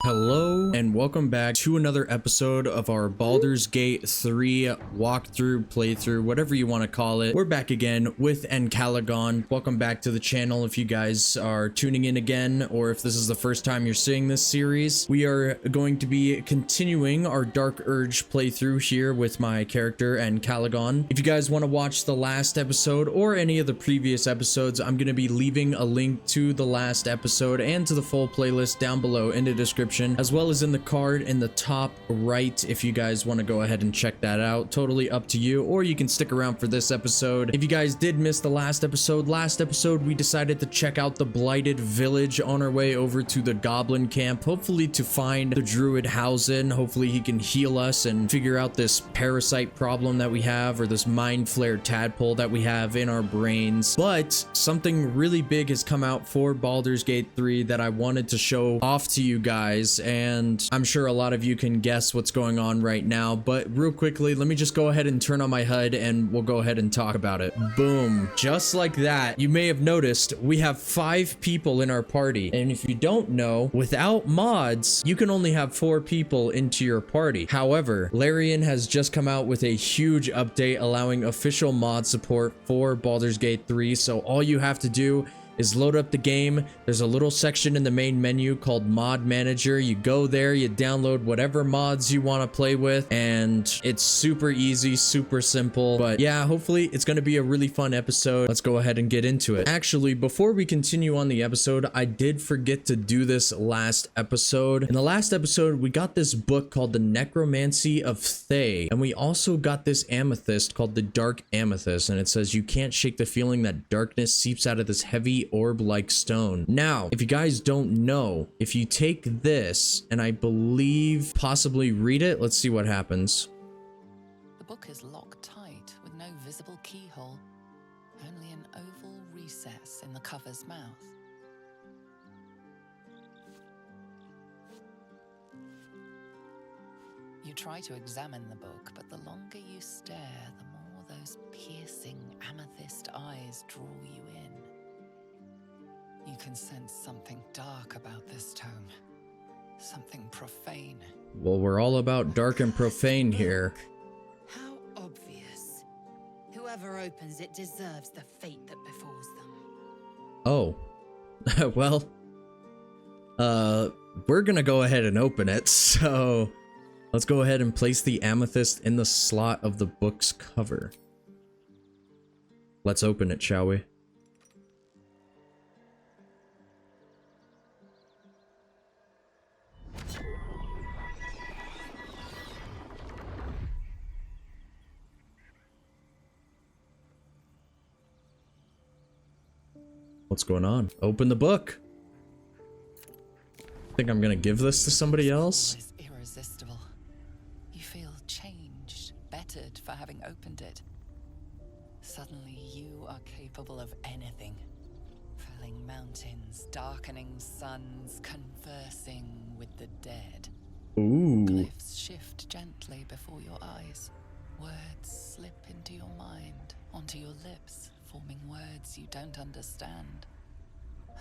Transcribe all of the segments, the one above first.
Hello and welcome back to another episode of our Baldur's Gate 3 walkthrough, playthrough, whatever you want to call it. We're back again with Encalagon. Welcome back to the channel if you guys are tuning in again, or if this is the first time you're seeing this series. We are going to be continuing our Dark Urge playthrough here with my character Encalagon. If you guys want to watch the last episode or any of the previous episodes, I'm going to be leaving a link to the last episode and to the full playlist down below in the description, as well as in the card in the top right if you guys want to go ahead and check that out. Totally up to you, or you can stick around for this episode. If you guys did miss the last episode we decided to check out the blighted village on our way over to the Goblin Camp, hopefully to find the druid Halsin. Hopefully he can heal us and figure out this parasite problem that we have, or this mind flare tadpole that we have in our brains. But something really big has come out for Baldur's Gate 3 that I wanted to show off to you guys, and I'm sure a lot of you can guess what's going on right now, but real quickly, let me just go ahead and turn on my HUD and we'll go ahead and talk about it. Boom. Just like that, you may have noticed we have 5 people in our party, and if you don't know, without mods, you can only have 4 people into your party. However, Larian has just come out with a huge update allowing official mod support for Baldur's Gate 3, so all you have to do is load up the game. There's a little section in the main menu called Mod Manager. You go there, you download whatever mods you want to play with, and it's super easy, super simple. But yeah, hopefully it's going to be a really fun episode. Let's go ahead and get into it. Actually, before we continue on the episode, I did forget to do this last episode. In the last episode, we got this book called the Necromancy of Thay, and we also got this amethyst called the Dark Amethyst, and it says you can't shake the feeling that darkness seeps out of this heavy orb-like stone. Now, if you guys don't know, if you take this and I believe possibly read it, let's see what happens. The book is locked tight with no visible keyhole, only an oval recess in the cover's mouth. You try to examine the book, but the longer you stare, the more those piercing amethyst eyes draw you in. You can sense something dark about this tome, something profane. Well, we're all about dark and profane here. How obvious. Whoever opens it deserves the fate that befalls them. Oh. Well, we're gonna go ahead and open it, so let's go ahead and place the amethyst in the slot of the book's cover. Let's open it, shall we? What's going on? Open the book. Think I'm gonna give this to somebody else? It's irresistible. You feel changed, bettered for having opened it. Suddenly you are capable of anything. Felling mountains, darkening suns, conversing with the dead. Ooh. Glyphs shift gently before your eyes. Words slip into your mind, onto your lips, forming words you don't understand.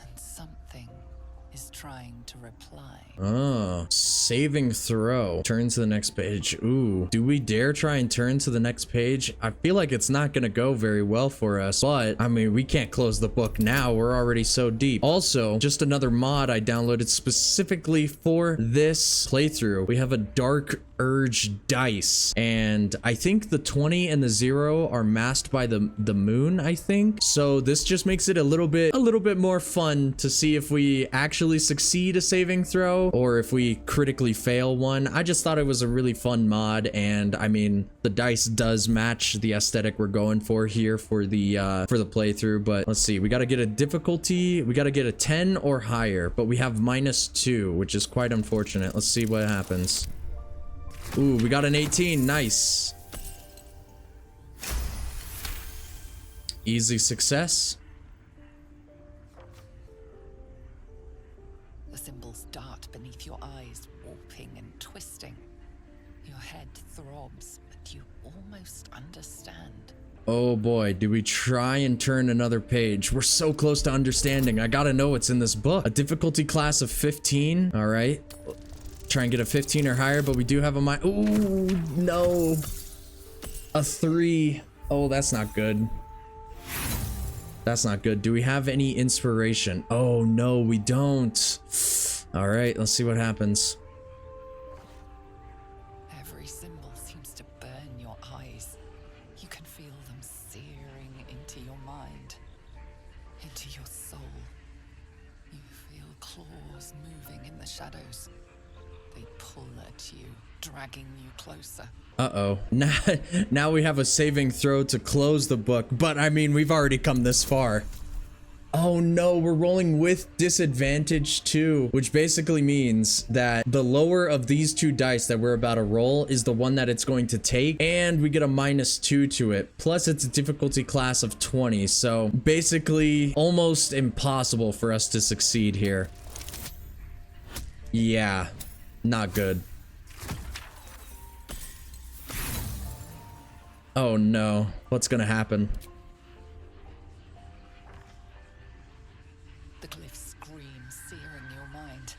And something is trying to reply. Oh, saving throw. Turn to the next page. Ooh, do we dare try and turn to the next page? I feel like it's not gonna go very well for us, but I mean, we can't close the book now. We're already so deep. Also, just another mod I downloaded specifically for this playthrough. We have a Dark Urge dice, and I think the 20 and the 0 are masked by the moon, I think. So this just makes it a little bit more fun to see if we actually succeed a saving throw or if we critically fail one. I just thought it was a really fun mod, and I mean, the dice does match the aesthetic we're going for here for the playthrough. But let's see, we got to get a difficulty, we got to get a 10 or higher, but we have -2, which is quite unfortunate. Let's see what happens. Ooh, we got an 18. Nice. Easy success. The symbols dart beneath your eyes, warping and twisting. Your head throbs, but you almost understand. Oh boy, do we try and turn another page? We're so close to understanding. I gotta know what's in this book. A difficulty class of 15. All right. Try and get a 15 or higher, but we do have a mine. Ooh, no. A 3. Oh, that's not good. That's not good. Do we have any inspiration? Oh, no, we don't. All right, let's see what happens. Every symbol seems to burn your eyes. You can feel them searing into your mind, into your soul. You feel claws moving in the shadows. They pull at you, dragging you closer. Uh-oh. Now we have a saving throw to close the book, but I mean, we've already come this far. Oh no, we're rolling with disadvantage too, which basically means that the lower of these 2 dice that we're about to roll is the one that it's going to take, and we get a -2 to it. Plus it's a difficulty class of 20, so basically almost impossible for us to succeed here. Yeah, not good. Oh no, what's gonna happen? The glyphs scream, searing your mind.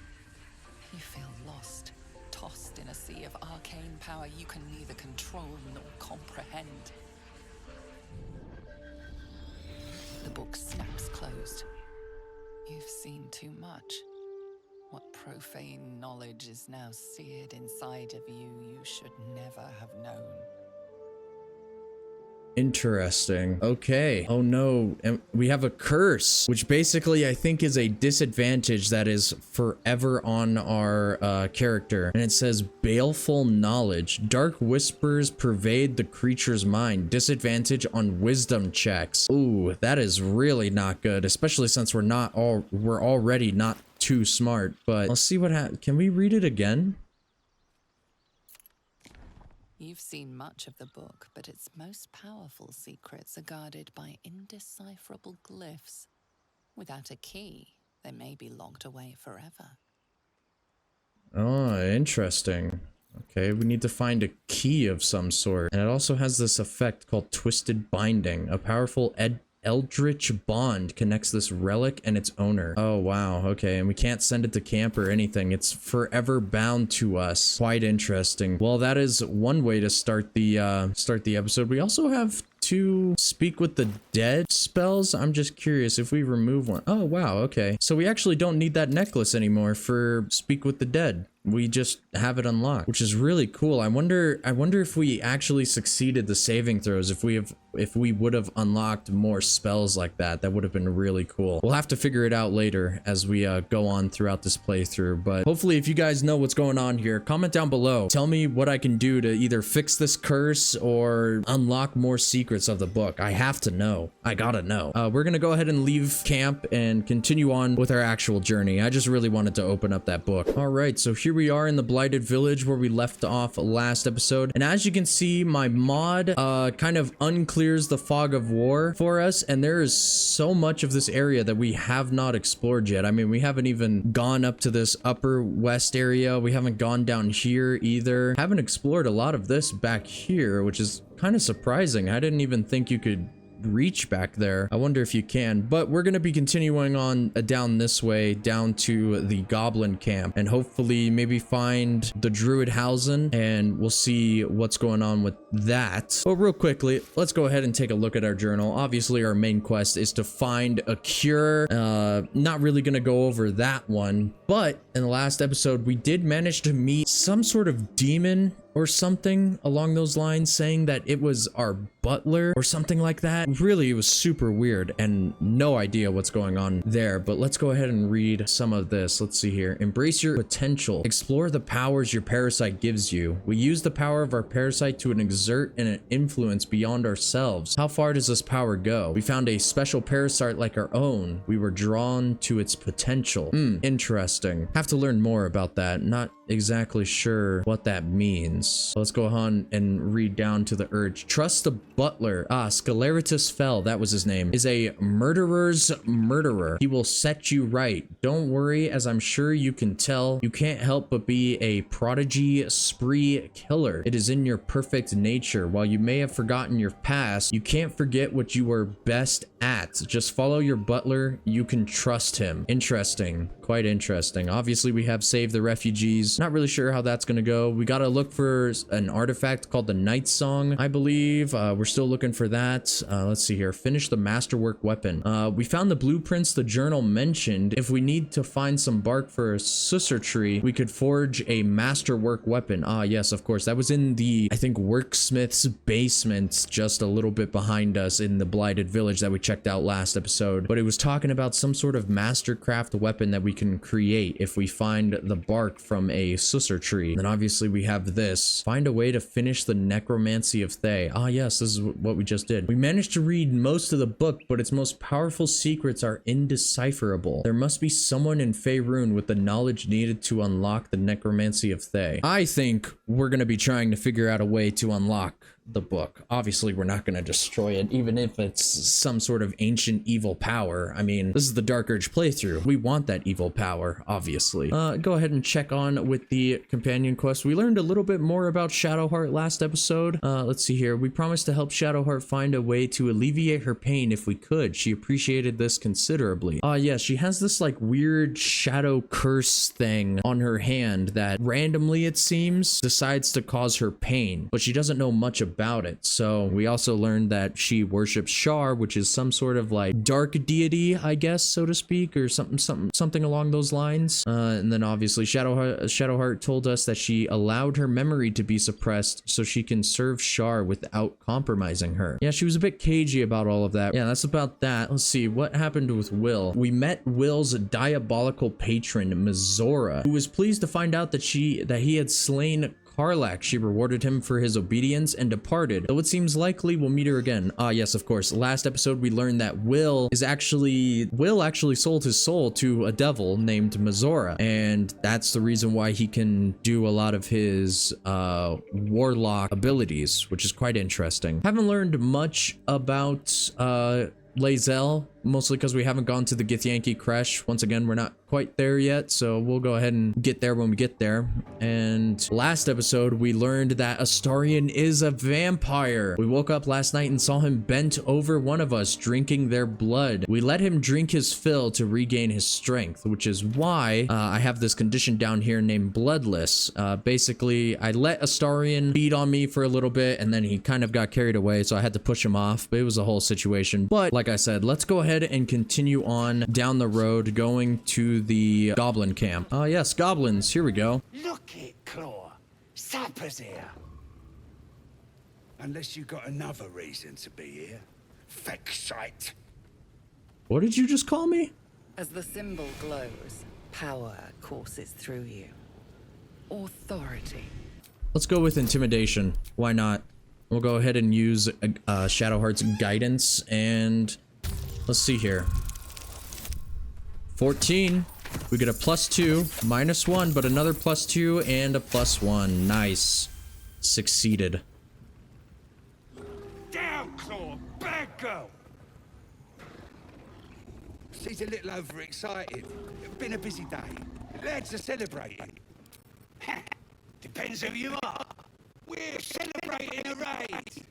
You feel lost, tossed in a sea of arcane power you can neither control nor comprehend. The book snaps closed. You've seen too much. What profane knowledge is now seared inside of you should never have known. Interesting. Okay. Oh no. And we have a curse, which basically I think is a disadvantage that is forever on our character. And it says baleful knowledge. Dark whispers pervade the creature's mind. Disadvantage on wisdom checks. Ooh, that is really not good, especially since we're already not too smart. But let's see what happens. Can we read it again? You've seen much of the book, but its most powerful secrets are guarded by indecipherable glyphs. Without a key, they may be locked away forever. Oh, interesting. Okay, we need to find a key of some sort. And it also has this effect called Twisted Binding. A powerful eldritch bond connects this relic and its owner. Oh wow, okay, and we can't send it to camp or anything. It's forever bound to us. Quite interesting. Well, that is one way to start the episode. We also have 2 speak with the dead spells. I'm just curious if we remove one. Oh wow, okay. So we actually don't need that necklace anymore for speak with the dead. We just have it unlocked, which is really cool. I wonder if we actually succeeded the saving throws, if we would have unlocked more spells like that. That would have been really cool. We'll have to figure it out later as we go on throughout this playthrough. But hopefully, if you guys know what's going on here, comment down below. Tell me what I can do to either fix this curse or unlock more secrets of the book. I have to know. I gotta know. We're gonna go ahead and leave camp and continue on with our actual journey. I just really wanted to open up that book. All right, so here we are in the blighted village where we left off last episode, and as you can see, my mod kind of unclears the fog of war for us, and there is so much of this area that we have not explored yet. I mean, we haven't even gone up to this upper west area. We haven't gone down here either. Haven't explored a lot of this back here, which is kind of surprising. I didn't even think you could reach back there. I wonder if you can, but we're going to be continuing on down this way, down to the Goblin Camp, and hopefully maybe find the druid Halsin, and we'll see what's going on with that. But real quickly, let's go ahead and take a look at our journal. Obviously, our main quest is to find a cure. Not really going to go over that one, but in the last episode, we did manage to meet some sort of demon or something along those lines, saying that it was our butler or something like that. Really, it was super weird and no idea what's going on there, but let's go ahead and read some of this. Let's see here. Embrace your potential. Explore the powers your parasite gives you. We use the power of our parasite to exert an influence beyond ourselves. How far does this power go? We found a special parasite like our own. We were drawn to its potential. Interesting. Have to learn more about that. Not exactly sure what that means. So let's go on and read down to the urge. Trust the butler. Scaleritus Fell, that was his name, is a murderer's murderer. He will set you right. Don't worry, as I'm sure you can tell, you can't help but be a prodigy spree killer. It is in your perfect nature. While you may have forgotten your past, you can't forget what you were best at. Just follow your butler. You can trust him. Interesting. Quite interesting. Obviously, we have saved the refugees Not really sure how that's gonna go. We gotta look for an artifact called the Night Song, I believe. We're still looking for that. Let's see here. Finish the masterwork weapon. We found the blueprints the journal mentioned. If we need to find some bark for a susser tree, we could forge a masterwork weapon. Ah, yes, of course. That was in the, I think, worksmith's basement, just a little bit behind us in the blighted village that we checked out last episode. But it was talking about some sort of mastercraft weapon that we can create if we find the bark from a susser tree. And then obviously we have this. Find a way to finish the Necromancy of Thay. Ah, yes, this is what we just did. We managed to read most of the book, but its most powerful secrets are indecipherable. There must be someone in Faerun with the knowledge needed to unlock the Necromancy of Thay. I think we're going to be trying to figure out a way to unlock the book. Obviously, we're not going to destroy it, even if it's some sort of ancient evil power. I mean, this is the Dark Urge playthrough. We want that evil power, obviously. Go ahead and check on with the companion quest. We learned a little bit more about Shadowheart last episode. Let's see here. We promised to help Shadowheart find a way to alleviate her pain if we could. She appreciated this considerably. Yeah, she has this like weird shadow curse thing on her hand that randomly, it seems, decides to cause her pain, but she doesn't know much about it. So we also learned that she worships Shar, which is some sort of like dark deity, I guess, so to speak, or something along those lines. And then obviously Shadowheart told us that she allowed her memory to be suppressed so she can serve Shar without compromising her. Yeah, she was a bit cagey about all of that. Yeah, that's about that. Let's see what happened with Will. We met Will's diabolical patron, Minthara, who was pleased to find out that he had slain Karlach. She rewarded him for his obedience and departed, though it seems likely we'll meet her again. Ah, yes, of course. Last episode, we learned that Will actually sold his soul to a devil named Minthara, and that's the reason why he can do a lot of his warlock abilities, which is quite interesting. Haven't learned much about Lae'zel, mostly because we haven't gone to the Githyanki Creche. Once again, we're not quite there yet, so we'll go ahead and get there when we get there. And last episode, we learned that Astarion is a vampire. We woke up last night and saw him bent over one of us, drinking their blood. We let him drink his fill to regain his strength, which is why I have this condition down here named Bloodless. Basically, I let Astarion beat on me for a little bit, and then he kind of got carried away, so I had to push him off, but it was a whole situation. But like I said, let's go ahead and continue on down the road, going to the Goblin Camp. Yes, goblins. Here we go. Look it, Claw. Sapper's here. Unless you got another reason to be here. Vexite. What did you just call me? As the symbol glows, power courses through you. Authority. Let's go with intimidation. Why not? We'll go ahead and use Shadowheart's guidance, and let's see here. 14. We get a +2, -1, but another +2 and a +1. Nice. Succeeded. Down, Claw. Bad girl. She's a little overexcited. Been a busy day. Lads are celebrating. Depends who you are. We're celebrating a raid.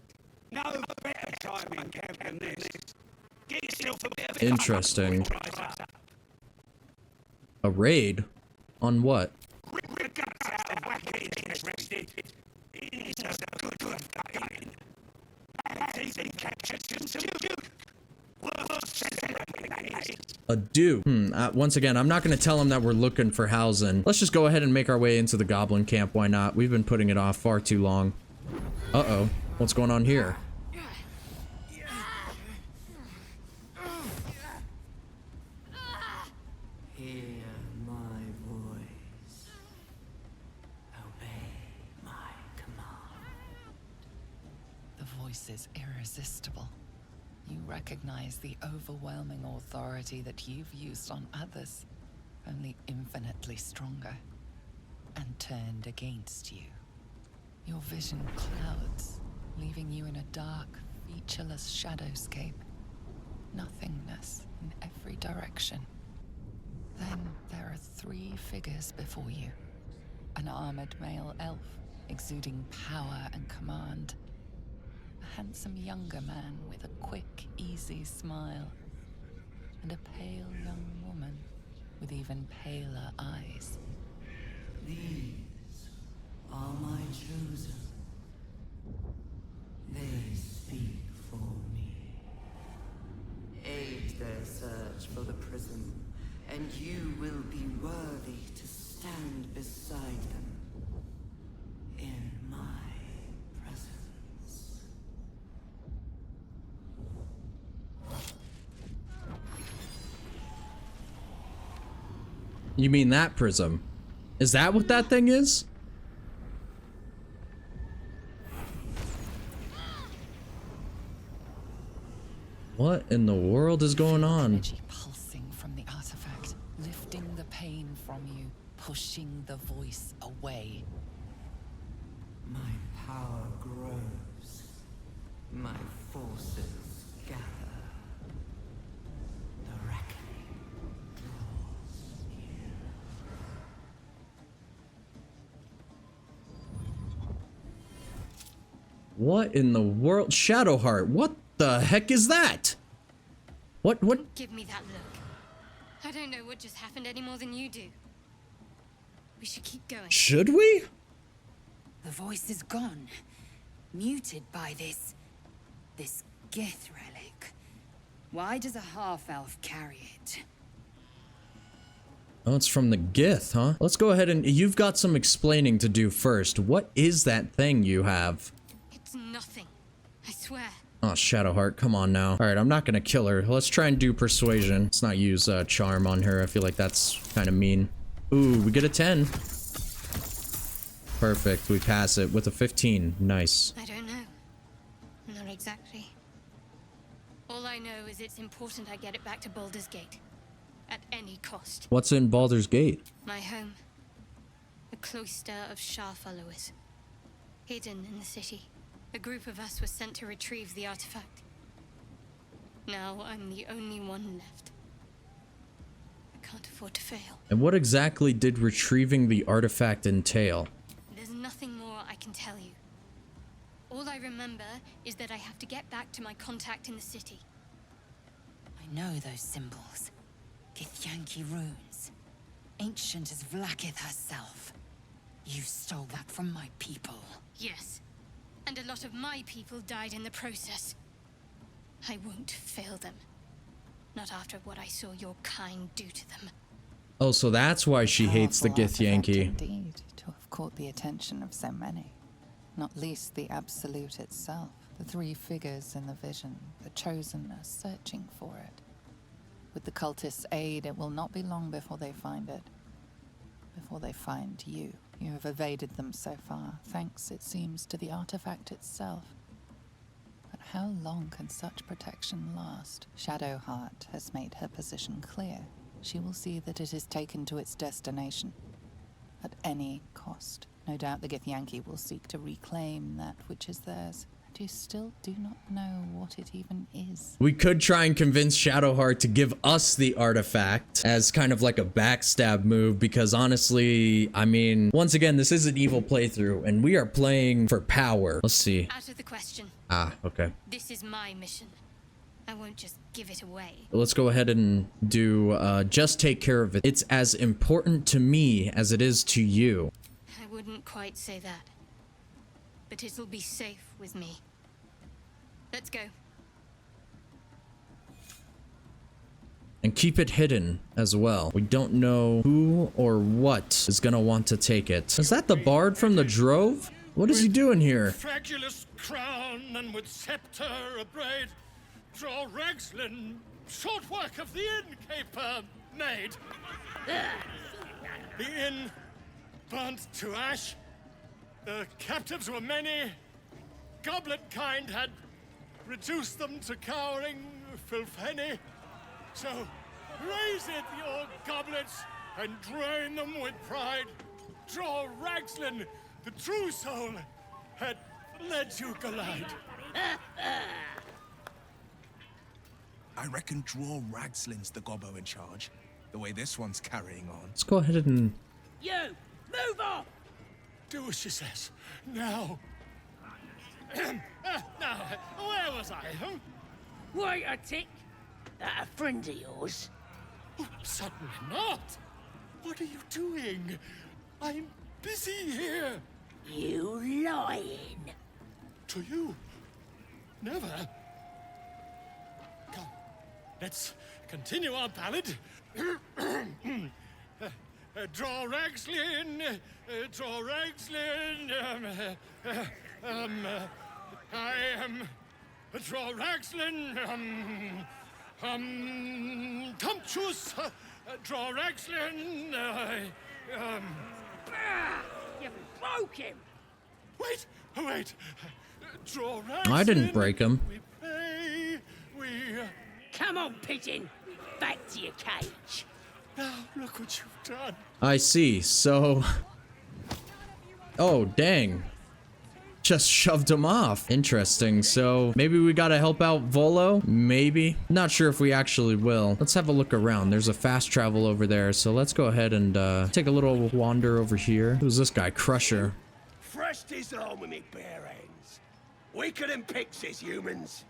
No better time in camp than this. Get yourself a bit of Interesting. A raid? On what? Rip the guts out of Wacky interested. It is a good game. That's easy captured some Duke. Worth celebrating, that is. A Duke. Once again, I'm not going to tell him that we're looking for Halsin. Let's just go ahead and make our way into the Goblin Camp. Why not? We've been putting it off far too long. Uh-oh. What's going on here? Is irresistible. You recognize the overwhelming authority that you've used on others, only infinitely stronger, and turned against you. Your vision clouds, leaving you in a dark, featureless shadowscape. Nothingness in every direction. Then there are 3 figures before you. An armored male elf, exuding power and command. A handsome younger man with a quick, easy smile, and a pale young woman with even paler eyes. These are my chosen. They speak for me. Aid their search for the prism, and you will be worthy to stand beside them in my presence. You mean that prism? Is that what that thing is? What in the world is going on? Energy pulsing from the artifact, lifting the pain from you, pushing the voice away. My power grows. My forces gather. The reckoning draws near. What in the world? Shadowheart, what the heck is that? What? Don't give me that look. I don't know what just happened any more than you do. We should keep going. Should we? The voice is gone. Muted by this Gith relic. Why does a half-elf carry it? Oh, it's from the Gith, huh? Let's go ahead and... You've got some explaining to do first. What is that thing you have? It's nothing. I swear. Oh, Shadowheart, come on now. All right, I'm not gonna kill her. Let's try and do persuasion. Let's not use charm on her. I feel like that's kind of mean. Ooh, we get a 10. Perfect, we pass it with a 15. Nice. I don't know. Not exactly. All I know is it's important I get it back to Baldur's Gate. At any cost. What's in Baldur's Gate? My home. The cloister of Shar followers. Hidden in the city. A group of us was sent to retrieve the artifact. Now I'm the only one left. I can't afford to fail. And what exactly did retrieving the artifact entail? There's nothing more I can tell you. All I remember is that I have to get back to my contact in the city. I know those symbols. Githyanki runes. Ancient as Vlaakith herself. You stole that from my people. Yes. And a lot of my people died in the process. I won't fail them. Not after what I saw your kind do to them. Oh, so that's why she hates the Powerful artifact Githyanki. Indeed, to have caught the attention of so many. Not least the Absolute itself. The three figures in the vision, the Chosen, are searching for it. With the cultists' aid, it will not be long before they find it. Before they find you. You have evaded them so far, thanks, it seems, to the artifact itself. But how long can such protection last? Shadowheart has made her position clear. She will see that it is taken to its destination. At any cost. No doubt the Githyanki will seek to reclaim that which is theirs. And you still do not know what it even is. We could try and convince Shadowheart to give us the artifact as kind of like a backstab move, because honestly, I mean, once again, this is an evil playthrough and we are playing for power. Let's see. Out of the question. Ah, okay. This is my mission. I won't just give it away. Let's go ahead and do, just take care of it. It's as important to me as it is to you. I wouldn't quite say that. But it'll be safe with me. Let's go. And keep it hidden as well. We don't know who or what is gonna want to take it. Is that the bard from the Drove? What is he doing here? Fragulous crown and with scepter abraid, Dror Ragzlin, short work of the innkeeper made. The inn burnt to ash. The captives were many. Goblin kind had reduced them to cowering filfenny. So raise it, your goblets, and drain them with pride. Dror Ragzlin, the true soul, had led you glide. I reckon Dror Ragzlin's the gobbo in charge, the way this one's carrying on. Let's go ahead and... You! Move off! Do as she says. Now. Now, where was I? Huh? Wait a tick. That a friend of yours? Oh, certainly not. What are you doing? I'm busy here. You lying. To you. Never. Come, let's continue our ballad. Dror Ragzlin, Dror Ragzlin, I am Dror Ragzlin, Tumptuous, Dror Ragzlin, You broke him. Wait, Dror Ragzlin. I didn't break him. We pray, Come on, pigeon. Back to your cage. Now, look what you've done. I see. So, oh dang, just shoved him off. Interesting. So maybe we gotta help out Volo. Maybe. Not sure if we actually will. Let's have a look around. There's a fast travel over there. So let's go ahead and take a little wander over here. Who's this guy? Crusher. Thrust his arm with me bare hands. Weaker than pixies, humans.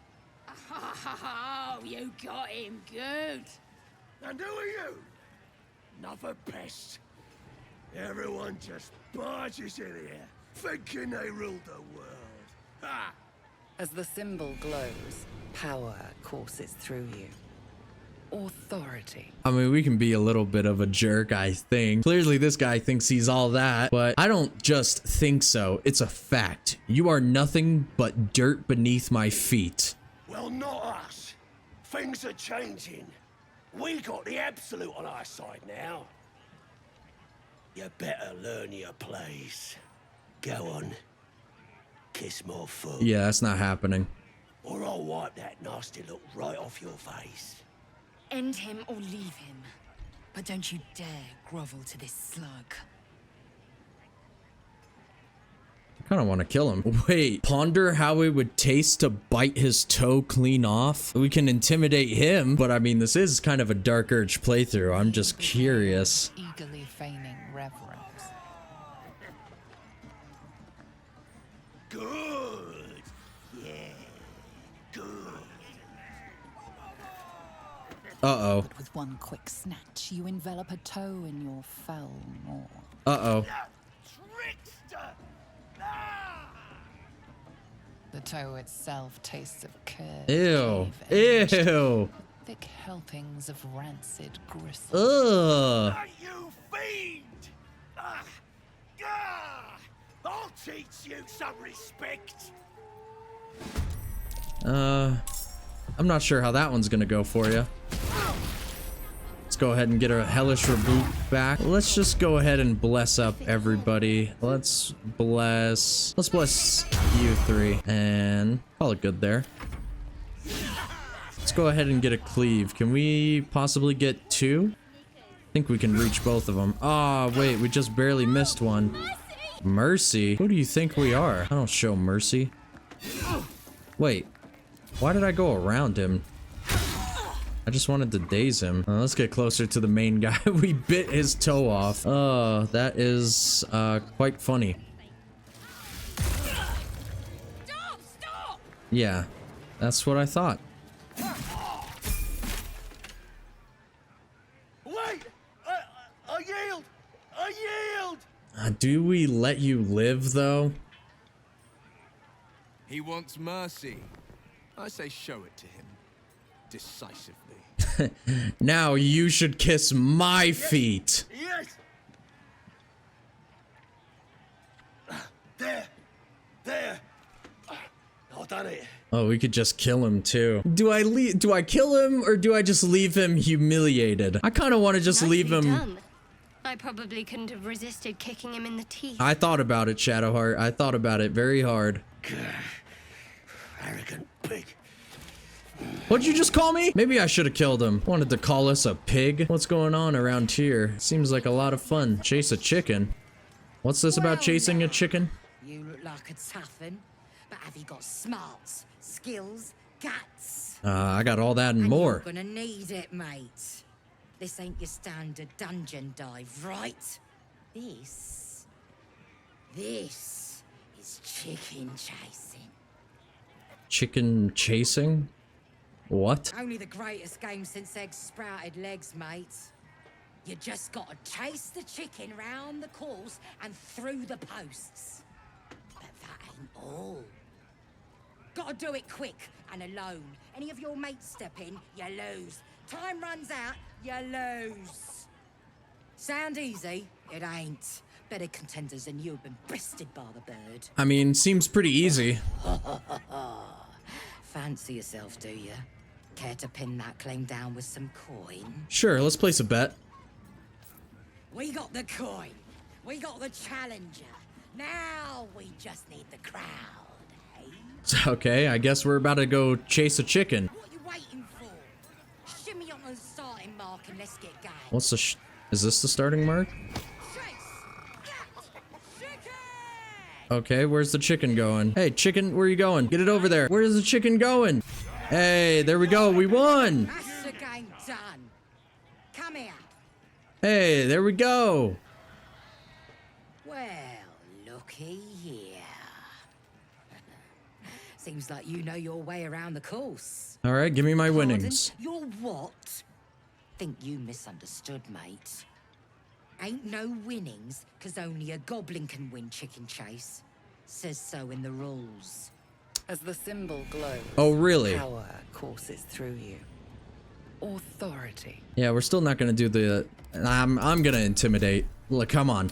Oh, you got him good. And who are you? Another pest. Everyone just barges in here, thinking they rule the world. Ha! As the symbol glows, power courses through you. Authority. I mean, we can be a little bit of a jerk, I think. Clearly, this guy thinks he's all that, but I don't just think so. It's a fact. You are nothing but dirt beneath my feet. Well, not us. Things are changing. We got the absolute on our side now. You better learn your place. Go on. Kiss more foot. Yeah, that's not happening. Or I'll wipe that nasty look right off your face. End him or leave him. But don't you dare grovel to this slug. I kind of want to kill him. Wait, ponder how it would taste to bite his toe clean off. We can intimidate him, but I mean, this is kind of a Dark Urge playthrough. I'm just curious. Eagerly feigning reverence. Good. Yeah. Good. Uh-oh. But with one quick snatch, you envelop a toe in your foul maw. Uh-oh. Trickster! The toe itself tastes of curd. Ew. cave-aged, Ew. thick helpings of rancid gristle. Ugh. Ah, you fiend! Ah, ah, I'll teach you some respect. I'm not sure how that one's gonna go for you. Let's go ahead and get a hellish reboot back. Let's just go ahead and bless up everybody. Let's bless you three and call it good there. Let's go ahead and get a cleave. Can we possibly get two? I think we can reach both of them. Oh, wait, we just barely missed one. Mercy? Who do you think we are? I don't show mercy. Wait, why did I go around him? I just wanted to daze him. Let's get closer to the main guy. We bit his toe off. Oh, that is quite funny. Stop! Yeah, that's what I thought. Wait! I yield! I yield! Do we let you live, though? He wants mercy. I say show it to him. Decisively. Now you should kiss my feet. Yes! There! I've done it. Oh, we could just kill him too. Do I kill him or do I just leave him humiliated? I kind of want to just leave him. Done. I probably couldn't have resisted kicking him in the teeth. I thought about it, Shadowheart. I thought about it very hard. Arrogant pig. What'd you just call me? Maybe I should have killed him. Wanted to call us a pig. What's going on around here? Seems like a lot of fun. Chase a chicken. What's this about chasing a chicken? You look like a toughen, but have you got smarts, skills, guts? I got all that and And more. you're gonna need it, mate. This ain't your standard dungeon dive, right? This is chicken chasing. Chicken chasing? What? Only the greatest game since eggs sprouted legs, mate. You just gotta chase the chicken round the course and through the posts. But that ain't all. Gotta do it quick and alone. Any of your mates step in, you lose. Time runs out, you lose. Sound easy? It ain't. Better contenders than you have been bested by the bird. I mean, seems pretty easy. Fancy yourself, do you? Care to pin that claim down with some coin? Sure, let's place a bet. We got the coin. We got the challenger. Now we just need the crowd, eh? Okay, I guess we're about to go chase a chicken. What you waiting for? Shimmy on the starting mark and let's get going. What's the is this the starting mark? Okay, where's the chicken going? Hey, chicken, where are you going? Get it over there. Where's the chicken going? Hey, there we go. We won. That's the game done. Come here. Hey, there we go. Well, looky here. Seems like you know your way around the course. All right, give me my Pardon? winnings. Your what? Think you misunderstood, mate. Ain't no winnings, 'cause only a goblin can win chicken chase. Says so in the rules. As the symbol glows, Oh, really? power courses through you. Authority. Yeah, we're still not gonna do the. I'm gonna intimidate. Look, come on.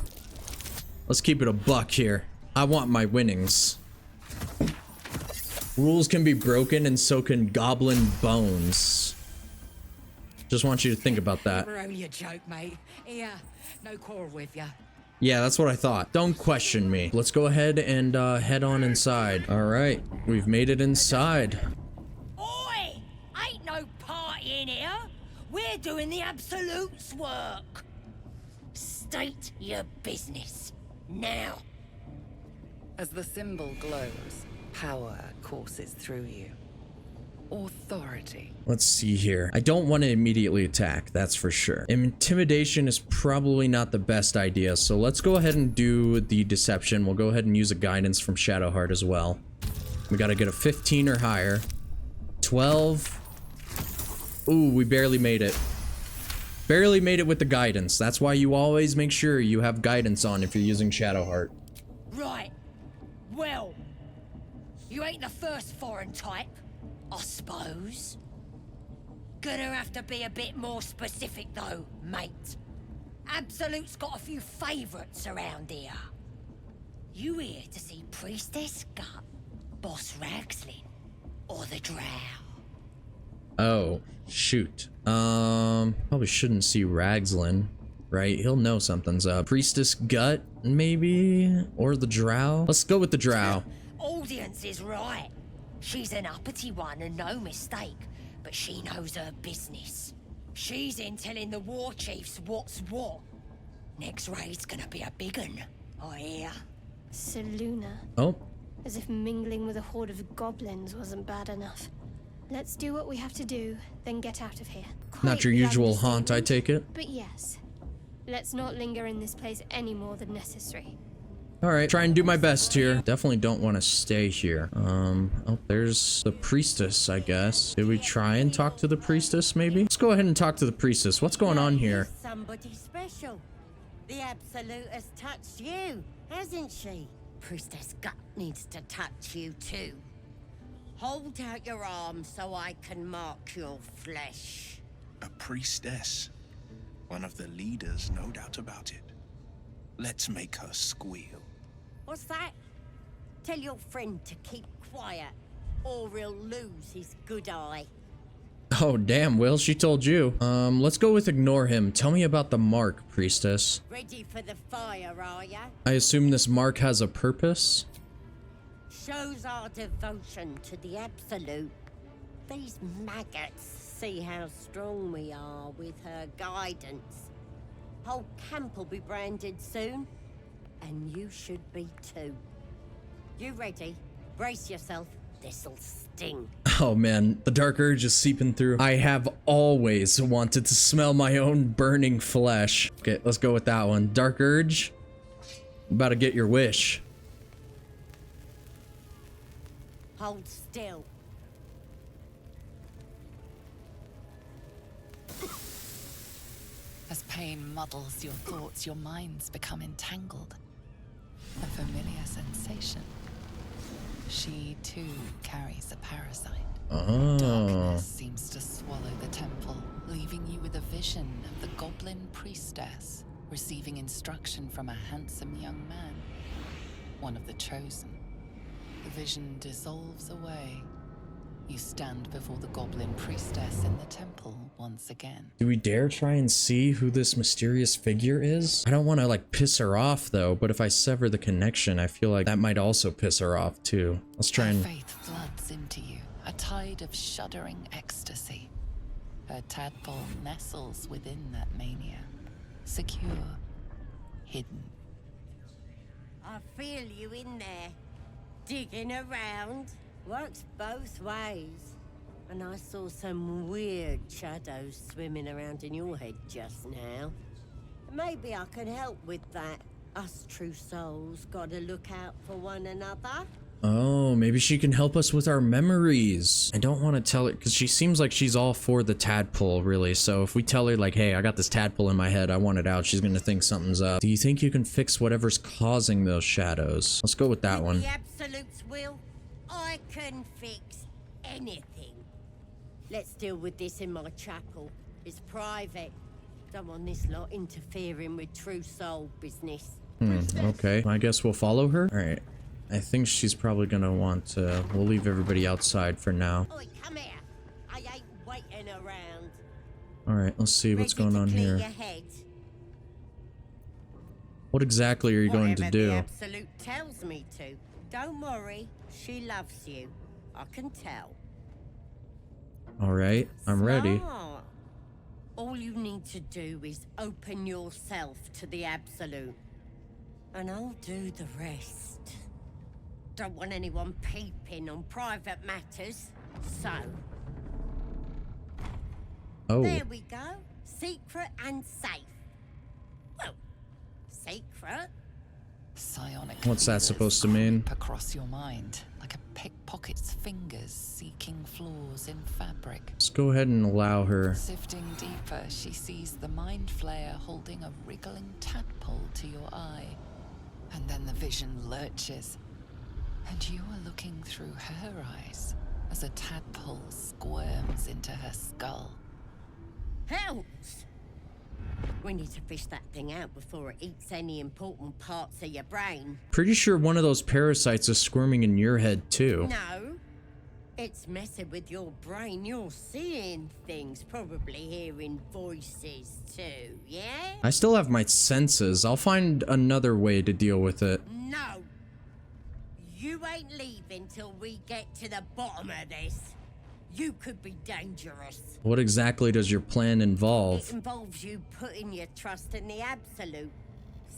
Let's keep it a buck here. I want my winnings. Rules can be broken, and so can goblin bones. Just want you to think about that. We're only a joke, mate. Here, no quarrel with ya. Yeah, that's what I thought. Don't question me. Let's go ahead and head on inside. All right, we've made it inside. Oi! Ain't no party in here. We're doing the Absolute's work. State your business. Now. As the symbol glows, power courses through you. Authority. Let's see here. I don't want to immediately attack, that's for sure. Intimidation is probably not the best idea, so let's go ahead and do the deception. We'll go ahead and use a guidance from Shadowheart as well. We gotta get a 15 or higher. 12. Ooh, we barely made it. Barely made it with the guidance. That's why you always make sure you have guidance on if you're using Shadowheart. Right. Well, you ain't the first foreign type, I suppose. Gonna have to be a bit more specific though, mate. Absolute's got a few favorites around here. You here to see Priestess Gut, Boss Ragzlin, or the Drow? Oh, shoot. Probably shouldn't see Ragzlin, right? He'll know something's up. Priestess Gut, maybe? Or the Drow? Let's go with the Drow. Audience is right. She's an uppity one and no mistake, but she knows her business. She's in telling the war chiefs what's what. Next raid's gonna be a big un, I hear. Seluna. Oh, As if mingling with a horde of goblins wasn't bad enough. Let's do what we have to do, then get out of here. not your Quite the usual haunt, I understatement, take it. But yes, let's not linger in this place any more than necessary. Alright, try and do my best here. Definitely don't want to stay here. Oh, there's the priestess, I guess. Did we try and talk to the priestess, maybe? Let's go ahead and talk to the priestess. What's going on here? Somebody special. The Absolute has touched you, hasn't she? Priestess Gut needs to touch you too. Hold out your arms so I can mark your flesh. A priestess. One of the leaders, no doubt about it. Let's make her squeal. What's that? Tell your friend to keep quiet, or he'll lose his good eye. Oh, damn, Will, she told you. Let's go with ignore him. Tell me about the mark, priestess. Ready for the fire, are ya? I assume this mark has a purpose? Shows our devotion to the Absolute. These maggots see how strong we are with her guidance. Whole camp will be branded soon, and you should be too. You ready? Brace yourself. This'll sting. Oh man, the dark urge is seeping through. I have always wanted to smell my own burning flesh. Okay, let's go with that one. Dark urge, about to get your wish. Hold still. As pain muddles your thoughts, your minds become entangled. A familiar sensation. She too carries a parasite. Oh. Darkness seems to swallow the temple, leaving you with a vision of the Goblin Priestess receiving instruction from a handsome young man, one of the chosen. The vision dissolves away. You stand before the Goblin Priestess in the temple once again. Do we dare try and see who this mysterious figure is? I don't want to like piss her off though, but if I sever the connection, I feel like that might also piss her off too. Let's try and... Faith floods into you, a tide of shuddering ecstasy. Her tadpole nestles within that mania, secure, hidden. I feel you in there, digging around. Works both ways. And I saw some weird shadows swimming around in your head just now. Maybe I can help with that. Us true souls gotta look out for one another. Oh, maybe she can help us with our memories. I don't want to tell her because she seems like she's all for the tadpole, really. So if we tell her like, hey, I got this tadpole in my head, I want it out, she's gonna think something's up. Do you think you can fix whatever's causing those shadows? Let's go with that one. The Absolute's will, I can fix anything. Let's deal with this in my chapel. It's private. Don't want this lot interfering with true soul business. Okay. I guess we'll follow her. All right. I think she's probably gonna want to... We'll leave everybody outside for now. Oi, come here. I ain't waiting around. All right, let's see what's Ready going to on clear here. your head? What exactly are you going to Whatever do? the Absolute tells me to. Don't worry. She loves you. I can tell. All right, I'm ready. Smart. All you need to do is open yourself to the Absolute. And I'll do the rest. Don't want anyone peeping on private matters, so... Oh. There we go. Secret and safe. Well, secret. Psionic What's that fevers supposed to mean? creep across your mind, like a pickpocket's fingers seeking flaws in fabric. Let's go ahead and allow her. Sifting deeper, she sees the mind flayer holding a wriggling tadpole to your eye. And then the vision lurches, and you are looking through her eyes as a tadpole squirms into her skull. Helps! We need to fish that thing out before it eats any important parts of your brain. Pretty sure one of those parasites is squirming in your head too. No. It's messing with your brain. You're seeing things, probably hearing voices too, yeah? I still have my senses. I'll find another way to deal with it. No. You ain't leaving till we get to the bottom of this. You could be dangerous. What exactly does your plan It involve? involves you putting your trust in the Absolute.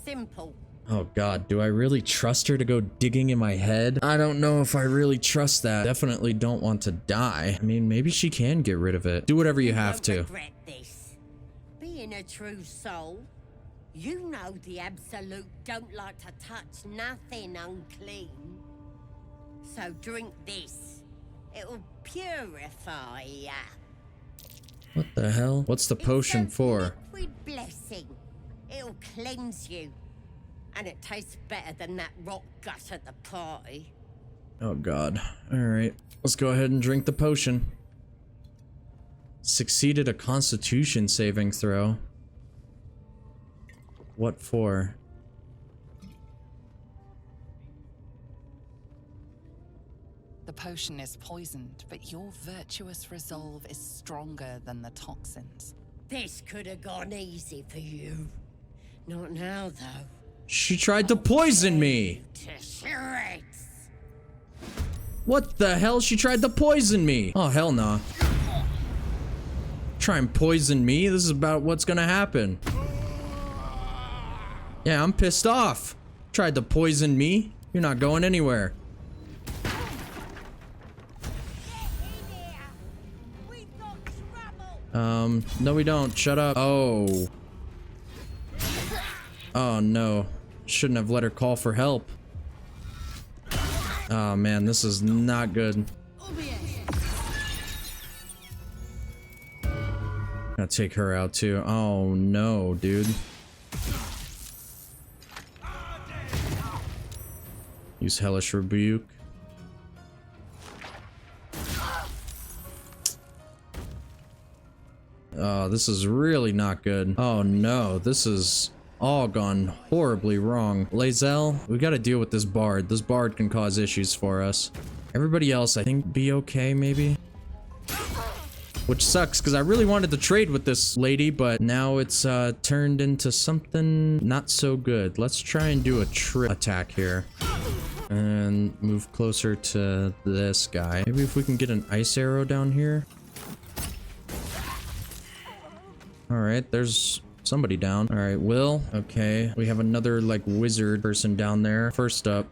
Simple. Oh god, do I really trust her to go digging in my head? I don't know if I really trust that. Definitely don't want to die. I mean, maybe she can get rid of it. Do whatever you have Won't to. regret this. Being a true soul, you know the Absolute don't like to touch nothing unclean. So drink this. It'll purify ya. What the hell? What's the potion It's a for? liquid blessing. It'll cleanse you. And it tastes better than that rot gut at the party. Oh god. Alright. Let's go ahead and drink the potion. Succeeded a constitution saving throw. What for? The potion is poisoned, but your virtuous resolve is stronger than the toxins. This could have gone easy for you. Not now, though. She tried to poison me! To shreds. What the hell? She tried to poison me! Oh, hell nah. Try and poison me? This is about what's gonna happen. Yeah, I'm pissed off. Tried to poison me? You're not going anywhere. No we don't. Shut up. Oh. Oh no. Shouldn't have let her call for help. Oh man, this is not good. Gotta take her out too. Oh no, dude. Use Hellish Rebuke. Oh, this is really not good. Oh no, this is all gone horribly wrong. Lae'zel, we gotta deal with this bard. This bard can cause issues for us. Everybody else, I think, be okay, maybe? Which sucks, because I really wanted to trade with this lady, but now it's turned into something not so good. Let's try and do a trip attack here. And move closer to this guy. Maybe if we can get an ice arrow down here. Alright, there's somebody down. Alright, Will. Okay, we have another, like, wizard person down there. First up,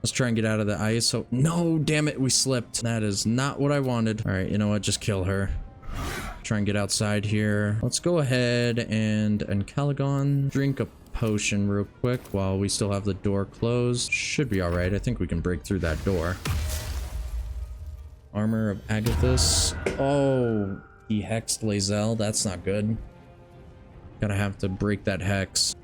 let's try and get out of the ice. Oh, no, damn it, we slipped. That is not what I wanted. Alright, you know what? Just kill her. Try and get outside here. Let's go ahead and Caligon drink a potion real quick while we still have the door closed. Should be alright. I think we can break through that door. Armor of Agathis. Oh, he hexed Lae'zel. That's not good. Gotta have to break that hex.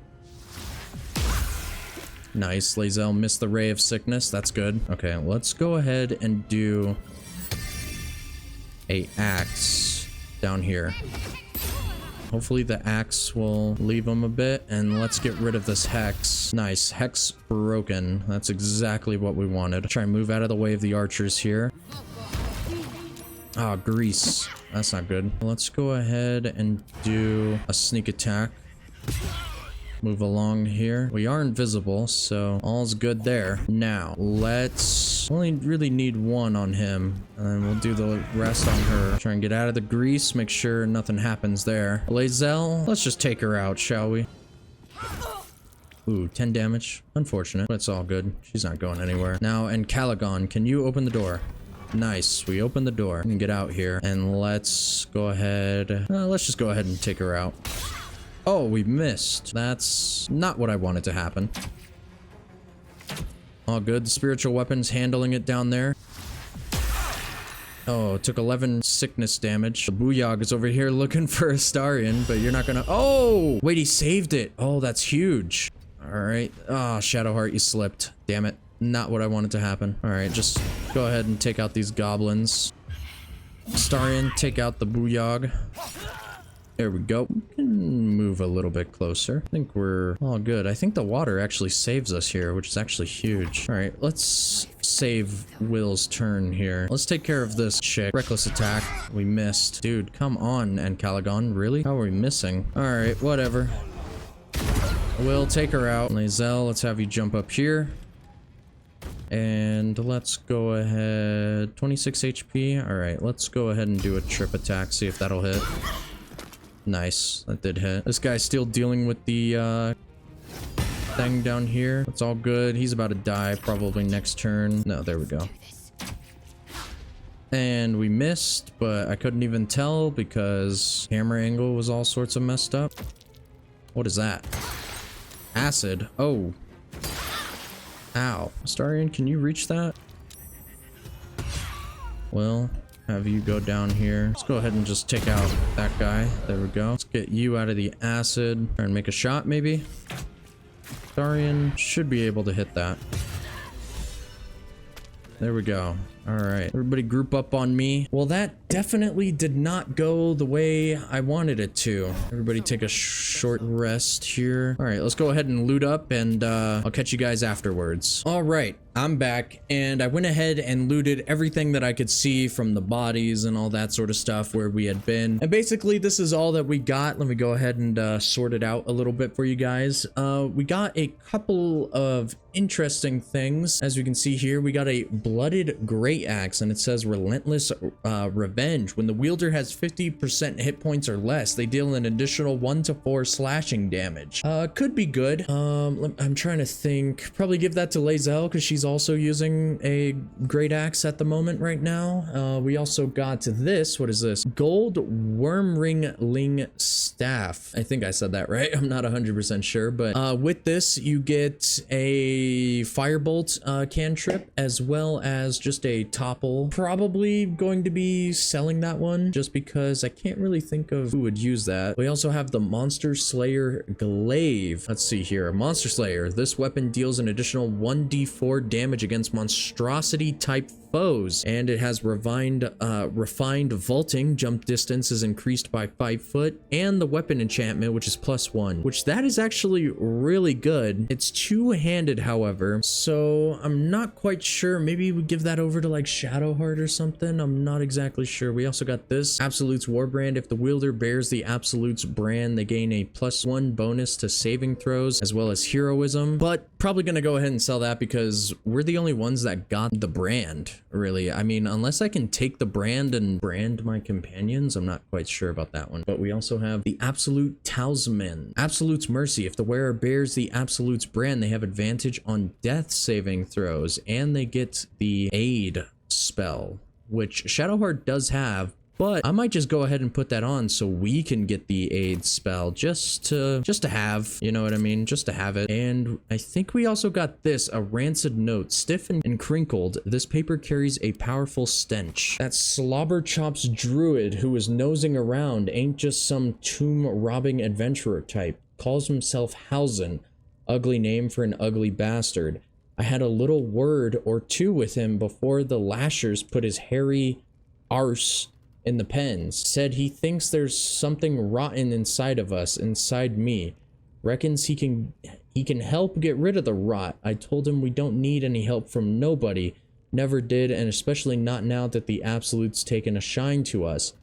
Nice. Lae'zel missed the Ray of Sickness. That's good. Okay, let's go ahead and do a axe down here. Hopefully the axe will leave him a bit, and let's get rid of this hex. Nice. Hex broken. That's exactly what we wanted. Try and move out of the way of the archers here. Ah, grease. That's not good. Let's go ahead and do a sneak attack. Move along here. We are invisible, so all's good there. Now, let's only really need one on him, and then we'll do the rest on her. Try and get out of the grease, make sure nothing happens there. Lae'zel, let's just take her out, shall we? Ooh, 10 damage. Unfortunate, but it's all good. She's not going anywhere. Now, and Caligon, can you open the door? Nice, we opened the door. We can get out here, and let's go ahead. Let's just go ahead and take her out. Oh, we missed. That's not what I wanted to happen. All good. The spiritual weapon's handling it down there. Oh, it took 11 sickness damage. The Booyog is over here looking for Astarion, but you're not gonna... Oh! Wait, he saved it. Oh, that's huge. Alright. Oh, Shadowheart, you slipped. Damn it. Not what I wanted to happen. Alright, just go ahead and take out these goblins. Astarion, take out the Booyog. There we go. We can move a little bit closer. I think we're all good. I think the water actually saves us here, which is actually huge. All right, let's save Will's turn here. Let's take care of this chick. Reckless attack. We missed. Dude, come on, Caligon. Really? How are we missing? All right, whatever. We'll take her out. Lae'zel, let's have you jump up here. And let's go ahead. 26 HP. All right, let's go ahead and do a trip attack. See if that'll hit. Nice, that did hit. This guy's still dealing with the thing down here. It's all good. He's about to die probably next turn. No, there we go. And we missed, but I couldn't even tell because camera angle was all sorts of messed up. What is that? Acid. Oh. Ow. Astarion, can you reach that? Well, have you go down here. Let's go ahead and just take out that guy. There we go. Let's get you out of the acid. Try and make a shot, maybe. Astarion should be able to hit that. There we go. All right, everybody group up on me. Well, that definitely did not go the way I wanted it to. Everybody take a short rest here. All right, let's go ahead and loot up, and I'll catch you guys afterwards. All right, I'm back, and I went ahead and looted everything that I could see from the bodies and all that sort of stuff where we had been. And basically, this is all that we got. Let me go ahead and sort it out a little bit for you guys. We got a couple of interesting things. As you can see here, we got a blooded great axe, and it says relentless revenge. When the wielder has 50% hit points or less, they deal an additional 1 to 4 slashing damage. Could be good. I'm trying to think. Probably give that to Lae'zel because she's also using a great axe at the moment right now. We also got this. What is this? Gold Wormringling Staff. I think I said that right. I'm not 100% sure, but with this you get a firebolt cantrip as well as just a a topple. Probably going to be selling that one just because I can't really think of who would use that. We also have the Monster Slayer Glaive. Let's see here. Monster Slayer. This weapon deals an additional 1d4 damage against monstrosity type foes, and it has refined vaulting. Jump distance is increased by 5 foot, and the weapon enchantment, which is +1, which that is actually really good. It's two-handed, however, so I'm not quite sure. Maybe we give that over to like Shadowheart or something. I'm not exactly sure. We also got this Absolute's Warbrand. If the wielder bears the Absolute's brand, they gain a +1 bonus to saving throws as well as heroism, but probably gonna go ahead and sell that because we're the only ones that got the brand, really. I mean, unless I can take the brand and brand my companions, I'm not quite sure about that one. But we also have the Absolute Talisman. Absolute's Mercy. If the wearer bears the Absolute's brand, they have advantage on death saving throws, and they get the aid spell, which Shadowheart does have. But I might just go ahead and put that on so we can get the aid spell just to have, you know what I mean? Just to have it. And I think we also got this, a rancid note. Stiff and crinkled, this paper carries a powerful stench. That Slobberchop's druid who is nosing around ain't just some tomb robbing adventurer type. Calls himself Halsin. Ugly name for an ugly bastard. I had a little word or two with him before the lashers put his hairy arse in the pens. Said he thinks there's something rotten inside of us, inside me. Reckons he can help get rid of the rot. I told him we don't need any help from nobody. Never did, and especially not now that the Absolute's taken a shine to us.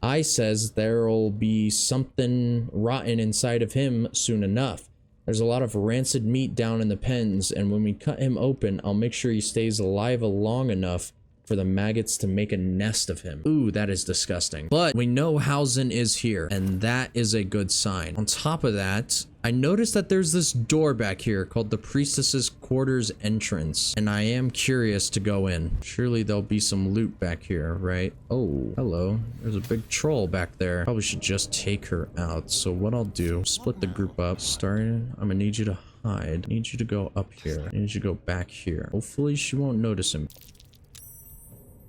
I says there'll be something rotten inside of him soon enough. There's a lot of rancid meat down in the pens, and when we cut him open, I'll make sure he stays alive long enough for the maggots to make a nest of him. Ooh, that is disgusting. But we know Halsin is here, and that is a good sign. On top of that, I noticed that there's this door back here called the Priestess's Quarters entrance, and I am curious to go in. Surely there'll be some loot back here, right? Oh, hello. There's a big troll back there. Probably should just take her out. So what I'll do, split the group up. Starting, I'm gonna need you to hide. I need you to go up here. I need you to go back here. Hopefully she won't notice him.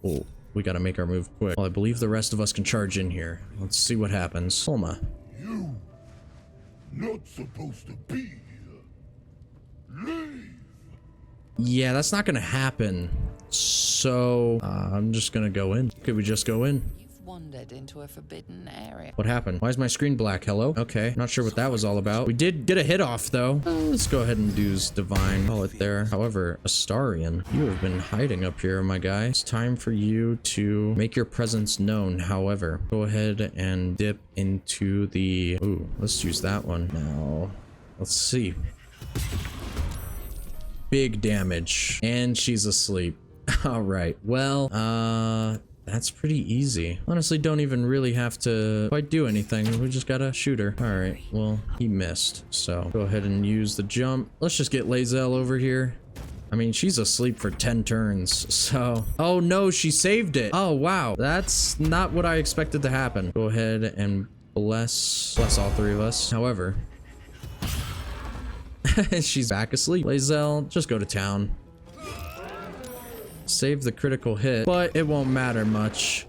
Oh, we gotta make our move quick. Well, I believe the rest of us can charge in here. Let's see what happens. Solma. You not supposed to be here. Leave. Yeah, that's not gonna happen. So, I'm just gonna go in. Could we just go in? Wandered into a forbidden area. What happened? Why is my screen black? Hello? Okay, not sure what that was all about. We did get a hit off though. Let's go ahead and do divine. Call it there. However, Astarion, you have been hiding up here, my guy. It's time for you to make your presence known. However, go ahead and dip into the... Ooh, let's use that one. Now, let's see. Big damage. And she's asleep. All right. Well, that's pretty easy. Honestly, don't even really have to quite do anything. We just gotta shoot her. All right, well, he missed. So go ahead and use the jump. Let's just get Lae'zel over here. I mean, she's asleep for 10 turns, so... Oh no, she saved it. Oh, wow. That's not what I expected to happen. Go ahead and bless all three of us. However, she's back asleep. Lae'zel, just go to town. Save the critical hit, but it won't matter much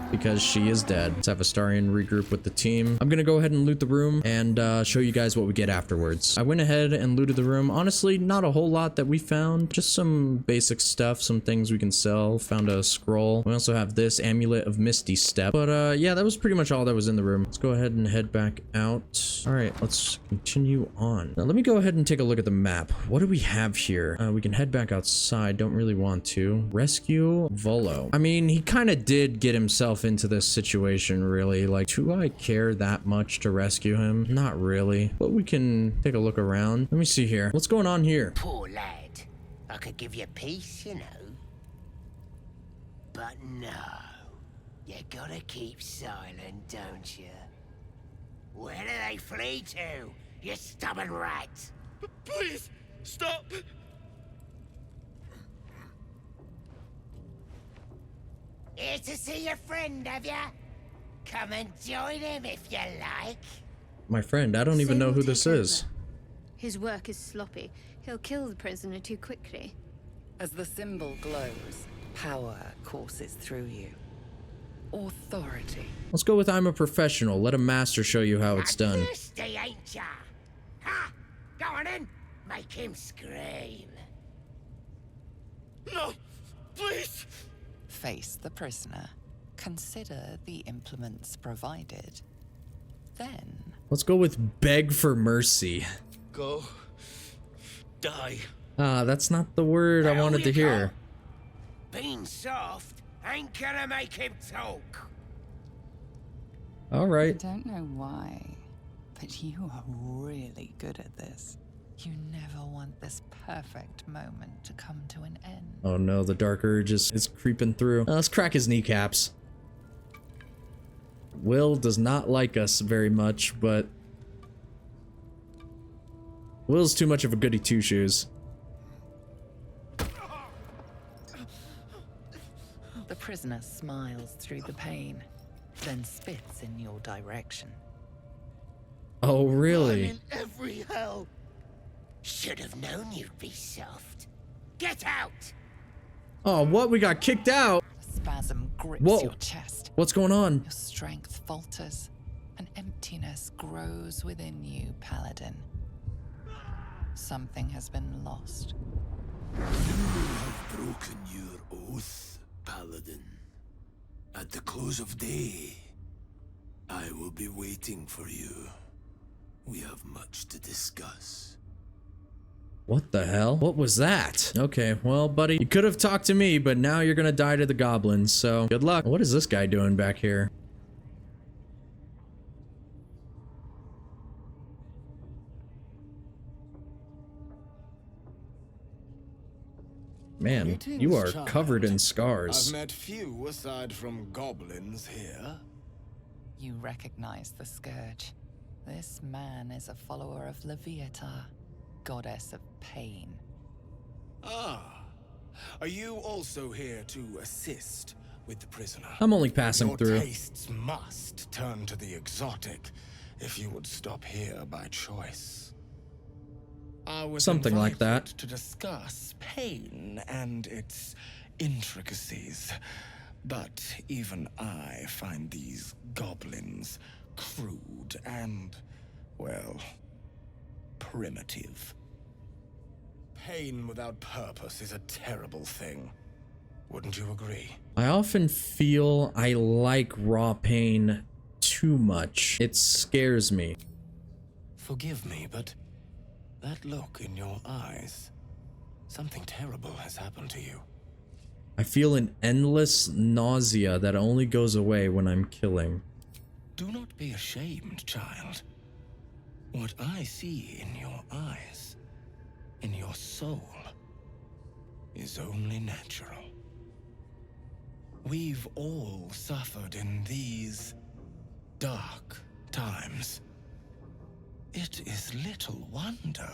because she is dead. Let's have Astarion regroup with the team. I'm gonna go ahead and loot the room and show you guys what we get afterwards. I went ahead and looted the room. Honestly, not a whole lot that we found. Just some basic stuff, some things we can sell. Found a scroll. We also have this Amulet of Misty Step. But yeah, that was pretty much all that was in the room. Let's go ahead and head back out. All right, let's continue on. Now, let me go ahead and take a look at the map. What do we have here? We can head back outside. Don't really want to. Rescue Volo. I mean, he kind of did get himself into this situation, really. Like, do I care that much to rescue him? Not really, but we can take a look around. Let me see here. What's going on here? Poor lad. I could give you peace, you know. But no. You gotta keep silent, don't you? Where do they flee to, you stubborn rat? Please, stop! Here to see your friend, have ya? Come and join him if you like. My friend, I don't even know who this is. His work is sloppy. He'll kill the prisoner too quickly. As the symbol glows, power courses through you. Authority. Let's go with I'm a professional. Let a master show you how it's done. Thirsty, ain't ya? Ha! Go on in. Make him scream. No! Please! Face the prisoner. Consider the implements provided. Then, Let's go with beg for mercy. Go. Die. Ah, that's not the word I wanted to hear. Being soft ain't gonna make him talk. All I right. don't know why, but you are really good at this. You never want this perfect moment to come to an end. Oh no, the dark urge is creeping through. Let's crack his kneecaps. Will does not like us very much, but Will's too much of a goody two-shoes. The prisoner smiles through the pain, then spits in your direction. Oh, really? In every hell. Should have known you'd be soft. Get out! Oh, what? We got kicked out? A spasm grips Whoa. your chest. What's going on? Your strength falters. An emptiness grows within you, Paladin. Something has been lost. You have broken your oath, Paladin. At the close of day, I will be waiting for you. We have much to discuss. What the hell? What was that? Okay, well, buddy, you could have talked to me, but now you're gonna die to the goblins, so good luck. What is this guy doing back here? Man, you are covered in scars. I've met few aside from goblins here. You recognize the scourge. This man is a follower of Leviatha, goddess of pain. Ah, are you also here to assist with the prisoner? I'm only passing Your through. tastes must turn to the exotic if you would stop here by choice. I was Something like that. invited to discuss pain and its intricacies, but even I find these goblins crude and, well, primitive. Pain without purpose is a terrible thing. Wouldn't you agree? I often feel I like raw pain too much. It scares me. Forgive me, but that look in your eyes, something terrible has happened to you. I feel an endless nausea that only goes away when I'm killing. Do not be ashamed, child. What I see in your eyes, in your soul, is only natural. We've all suffered in these dark times. It is little wonder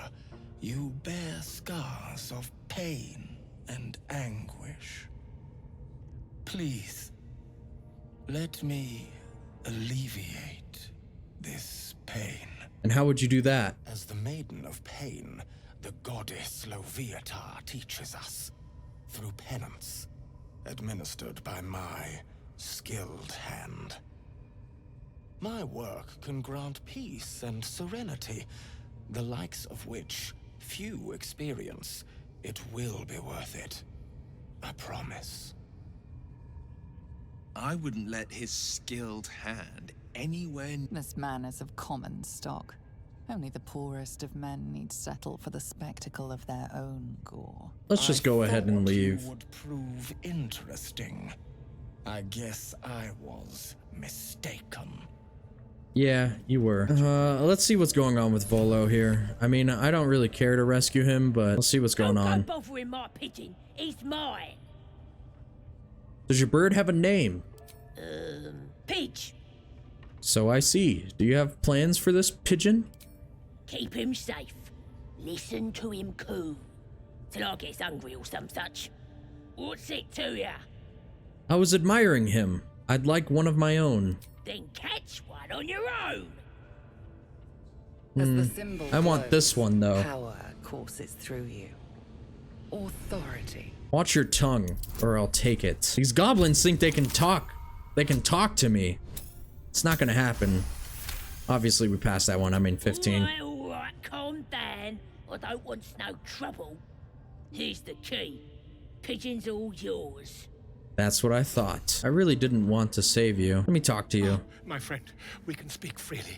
you bear scars of pain and anguish. Please, let me alleviate this pain. And how would you do that? As the Maiden of Pain, the goddess Leviatha teaches us through penance, administered by my skilled hand. My work can grant peace and serenity, the likes of which few experience. It will be worth it. I promise. I wouldn't let his skilled hand anywhere. This man is of common stock. Only the poorest of men need settle for the spectacle of their own gore. Let's just go ahead and leave. You would prove interesting. I guess I was mistaken. Yeah, you were. Let's see what's going on with Volo here. I mean, I don't really care to rescue him, but let's see what's going on. Don't go bothering my pigeon. He's mine. Does your bird have a name? Pidge. So I see. Do you have plans for this pigeon? Keep him safe. Listen to him coo. Till I gets hungry or some such. What's it to ya? I was admiring him. I'd like one of my own. Then catch one on your own. As the symbol I want glows, this one, though. Power courses through you. authority. Watch your tongue, or I'll take it. These goblins think they can talk. They can talk to me. It's not gonna happen. Obviously, we passed that one. I'm in 15. All right, calm down. I don't want no trouble. Here's the key. Pigeon's all yours. That's what I thought. I really didn't want to save you. Let me talk to you. Oh, my friend, we can speak freely.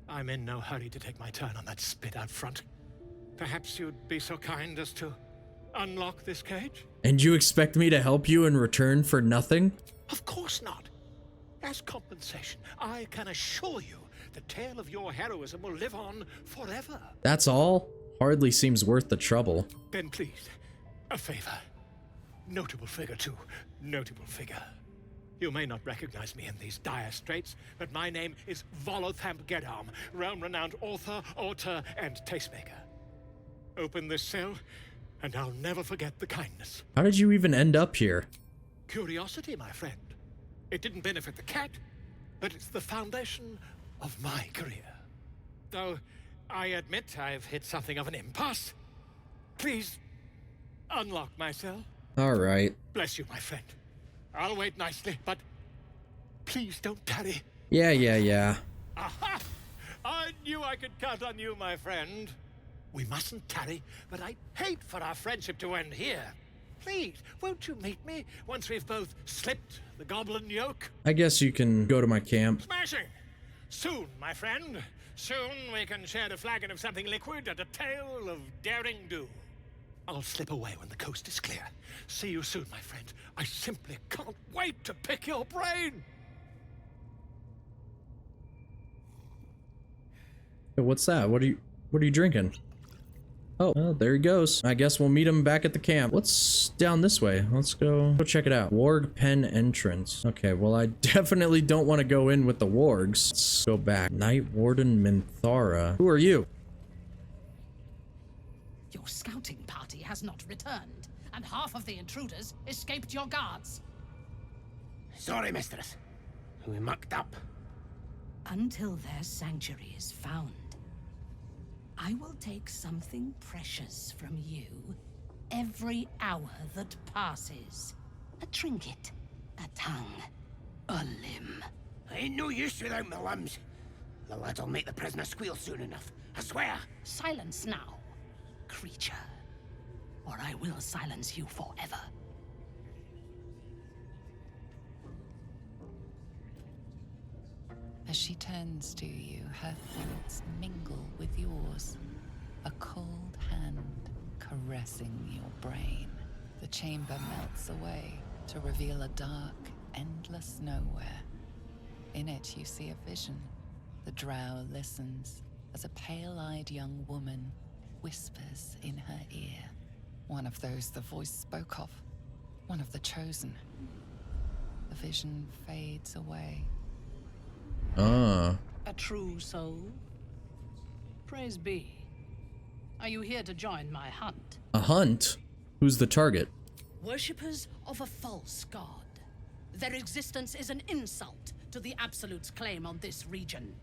I'm in no hurry to take my turn on that spit out front. Perhaps you'd be so kind as to unlock this cage? And you expect me to help you in return for nothing? Of course not. As compensation, I can assure you the tale of your heroism will live on forever. That's all? Hardly seems worth the trouble. Then please, a favor. Notable figure too. Notable figure. You may not recognize me in these dire straits, but my name is Volo Gedam, realm-renowned author, auteur, and tastemaker. Open this cell, and I'll never forget the kindness. How did you even end up here? Curiosity, my friend. It didn't benefit the cat, but it's the foundation of my career. Though I admit I've hit something of an impasse. Please, unlock my cell. All right. Bless you, my friend. I'll wait nicely, but please don't tarry. Yeah. Aha! I knew I could count on you, my friend. We mustn't tarry, but I'd hate for our friendship to end here. Please, won't you meet me once we've both slipped the goblin yoke? I guess you can go to my camp. Smashing! Soon, my friend. Soon we can share a flagon of something liquid and a tale of daring do. I'll slip away when the coast is clear. See you soon, my friend. I simply can't wait to pick your brain. What's that? What are you drinking? Oh, well, there he goes. I guess we'll meet him back at the camp. What's down this way? Let's go check it out. Warg pen entrance. Okay, well, I definitely don't want to go in with the wargs. Let's go back. Night Warden Minthara. Who are you? Your scouting party has not returned, and half of the intruders escaped your guards. Sorry, mistress. We mucked up. Until their sanctuary is found, I will take something precious from you every hour that passes. A trinket, a tongue, a limb. I ain't no use without my limbs. The lads'll make the prisoner squeal soon enough, I swear. Silence now, creature, or I will silence you forever. As she turns to you, her thoughts mingle with yours. A cold hand caressing your brain. The chamber melts away to reveal a dark, endless nowhere. In it, you see a vision. The drow listens as a pale-eyed young woman whispers in her ear. One of those the voice spoke of. One of the chosen. The vision fades away. A true soul? Praise be. Are you here to join my hunt? A hunt? Who's the target? Worshippers of a false god. Their existence is an insult to the Absolute's claim on this region.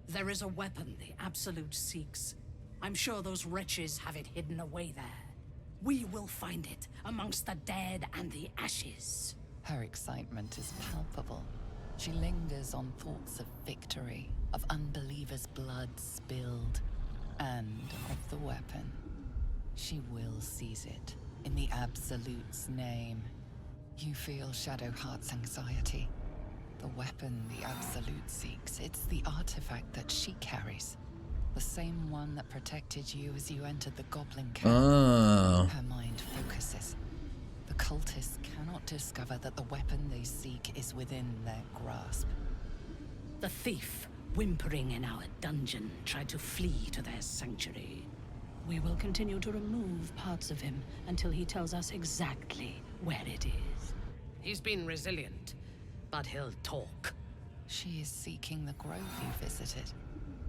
There is a weapon the Absolute seeks. I'm sure those wretches have it hidden away there. We will find it amongst the dead and the ashes. Her excitement is palpable. She lingers on thoughts of victory, of unbelievers' blood spilled, and of the weapon. She will seize it, in the Absolute's name. You feel Shadowheart's anxiety. The weapon the Absolute seeks, it's the artifact that she carries. The same one that protected you as you entered the Goblin Camp. Her mind focuses. The cultists cannot discover that the weapon they seek is within their grasp. The thief, whimpering in our dungeon, tried to flee to their sanctuary. We will continue to remove parts of him until he tells us exactly where it is. He's been resilient, but he'll talk. She is seeking the grove you visited.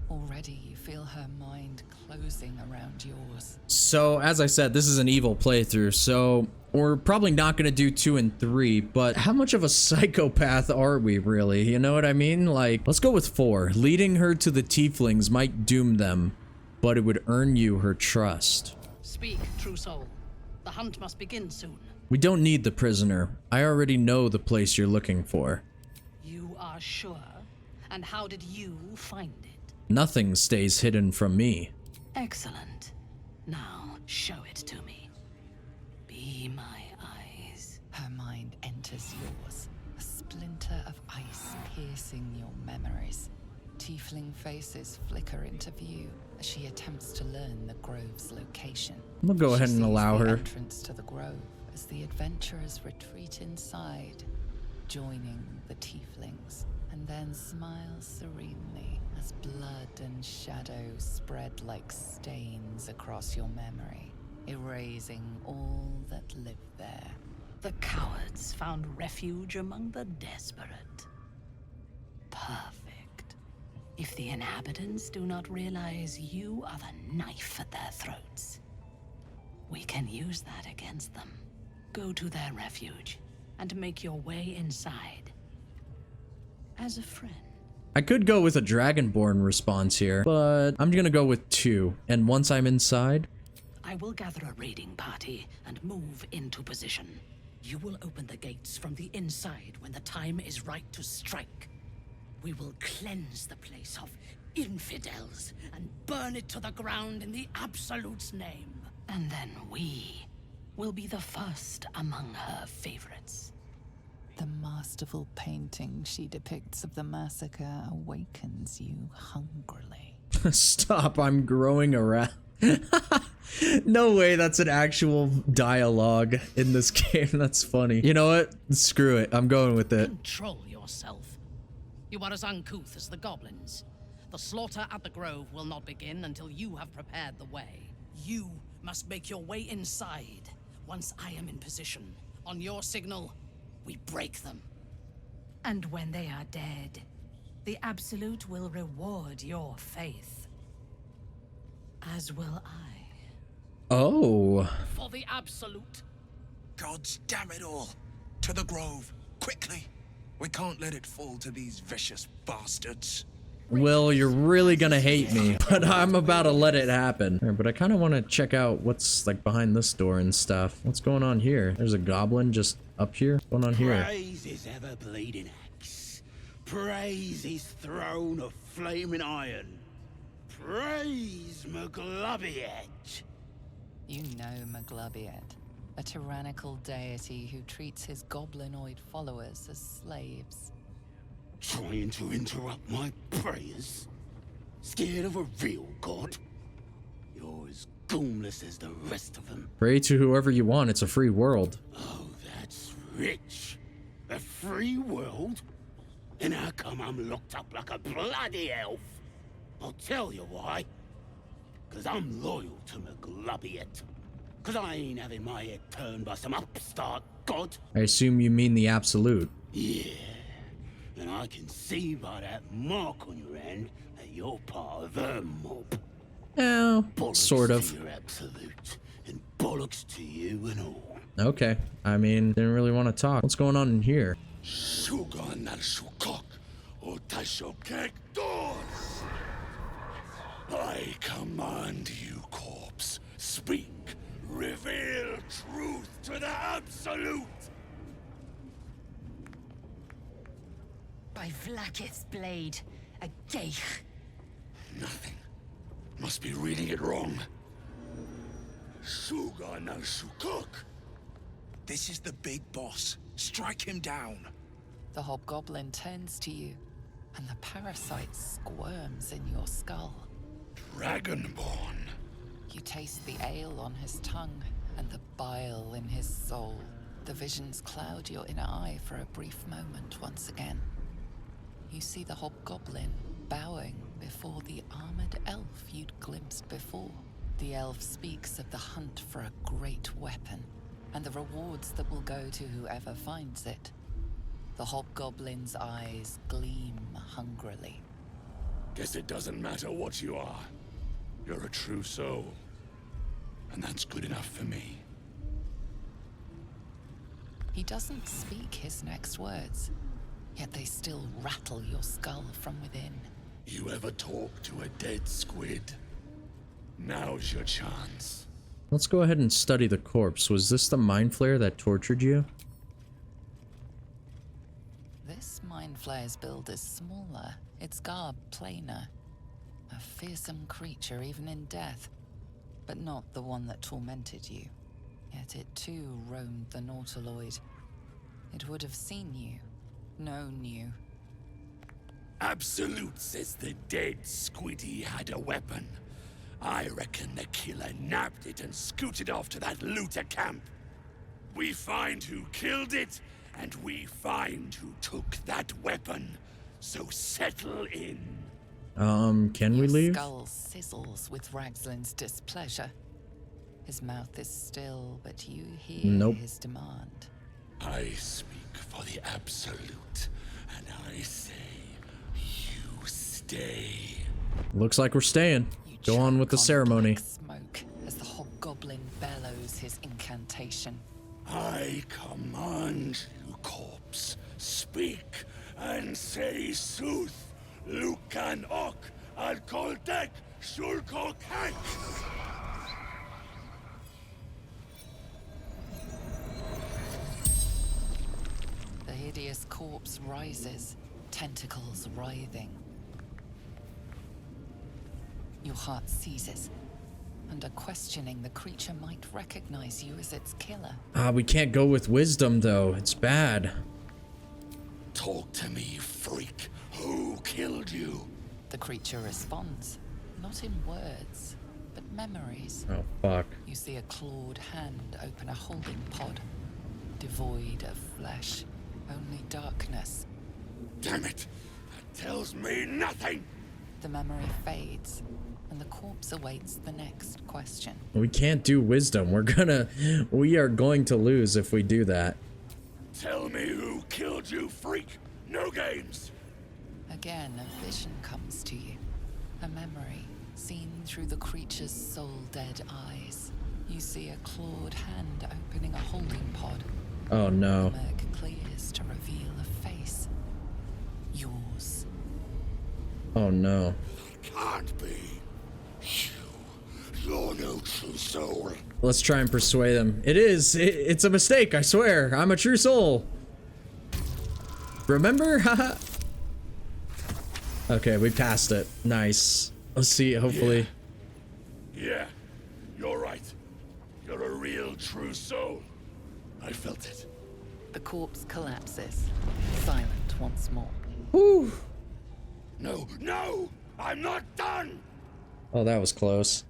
Already you feel her mind closing around yours. So, as I said, this is an evil playthrough, so we're probably not going to do 2 and 3, but how much of a psychopath are we, really? You know what I mean? Like, let's go with 4. Leading her to the tieflings might doom them, but it would earn you her trust. Speak, true soul. The hunt must begin soon. We don't need the prisoner. I already know the place you're looking for. You are sure? And how did you find it? Nothing stays hidden from me. Excellent. Now, show it to me. Be my eyes. Her mind enters yours, a splinter of ice piercing your memories. Tiefling faces flicker into view as she attempts to learn the grove's location. I'm gonna go ahead and allow her. Entrance to the grove as the adventurers retreat inside, joining the tieflings, and then smiles serenely as blood and shadow spread like stains across your memory, erasing all that lived there. The cowards found refuge among the desperate. Perfect. If the inhabitants do not realize you are the knife at their throats, we can use that against them. Go to their refuge and make your way inside. As a friend. I could go with a Dragonborn response here, but I'm gonna go with 2. And once I'm inside, I will gather a raiding party and move into position. You will open the gates from the inside when the time is right to strike. We will cleanse the place of infidels and burn it to the ground in the Absolute's name. And then we will be the first among her favorites. The masterful painting she depicts of the massacre awakens you hungrily. stop, I'm growing around. No way that's an actual dialogue in this game. That's funny. You know what? Screw it. I'm going with it. Control yourself. You are as uncouth as the goblins. The slaughter at the grove will not begin until you have prepared the way. You must make your way inside. Once I am in position, on your signal, we break them. And when they are dead, the Absolute will reward your faith. As will I. Oh. For the Absolute. Gods damn it all. To the grove, quickly. We can't let it fall to these vicious bastards. Will, you're really gonna hate me, but I'm about to let it happen. But I kind of want to check out what's like behind this door and stuff. What's going on here? There's a goblin just up here. What's going on here? Praise his ever-bleeding axe. Praise his throne of flaming iron. Praise Maglubiyet. You know Maglubiyet, a tyrannical deity who treats his goblinoid followers as slaves. Trying to interrupt my prayers? Scared of a real god? You're as goomless as the rest of them. Pray to whoever you want. It's a free world. Oh, that's rich. A free world? And how come I'm locked up like a bloody elf? I'll tell you why. 'Cause I'm loyal to Maglubiyet. 'Cause I ain't having my head turned by some upstart god. I assume you mean the Absolute. Yeah. And I can see by that mark on your hand that you're part of her mob. Oh, Bollocks sort of. to your Absolute, and bollocks to you and all. Okay. I mean, didn't really want to talk. What's going on in here? Shugan al Shukok, Otashokek doors. I command you, corpse. Speak. Reveal truth to the Absolute. By Vlakith's blade, a geich. Nothing. Must be reading it wrong. Shugan al Shukok. This is the big boss. Strike him down. The hobgoblin turns to you, and the parasite squirms in your skull. Dragonborn. You taste the ale on his tongue and the bile in his soul. The visions cloud your inner eye for a brief moment once again. You see the hobgoblin bowing before the armored elf you'd glimpsed before. The elf speaks of the hunt for a great weapon and the rewards that will go to whoever finds it. The hobgoblin's eyes gleam hungrily. Guess it doesn't matter what you are. You're a true soul. And that's good enough for me. He doesn't speak his next words, yet they still rattle your skull from within. You ever talk to a dead squid? Now's your chance. Let's go ahead and study the corpse. Was this the mind flare that tortured you? This mind flare's build is smaller, its garb plainer. A fearsome creature even in death, but not the one that tormented you. Yet it too roamed the Nautiloid. It would have seen you, known you. Absolute says the dead Squiddy had a weapon. I reckon the killer nabbed it and scooted off to that looter camp. We find who killed it, and we find who took that weapon. So settle in. Can we leave? Your skull sizzles with Ragzlin's displeasure. His mouth is still, but you hear his demand. I speak for the Absolute, and I say, you stay. Looks like we're staying. Go on with the ceremony. Smoke as the hobgoblin bellows his incantation. I command you, corpse, speak and say sooth. Lucan ok al koldek shulko kank. The hideous corpse rises, tentacles writhing. Your heart seizes. Under questioning, the creature might recognize you as its killer. We can't go with wisdom, though. It's bad. Talk to me, freak. Who killed you? The creature responds, not in words, but memories. Oh, fuck. You see a clawed hand open a holding pod, devoid of flesh, only darkness. Damn it! That tells me nothing! The memory fades, and the corpse awaits the next question. We can't do wisdom. We are going to lose if we do that. Tell me who killed you, freak! No games! Again, a vision comes to you. A memory, seen through the creature's soul-dead eyes. You see a clawed hand opening a holding pod. Oh no. The murk clears to reveal a face. Yours. Oh no. Can't be. You're no true soul. Let's try and persuade them. It is. It's a mistake, I swear. I'm a true soul. Remember? Haha. Okay, we passed it. Nice. Let's see, hopefully. Yeah, you're right. You're a real true soul. I felt it. The corpse collapses, silent once more. Whew. No! I'm not done! Oh, that was close.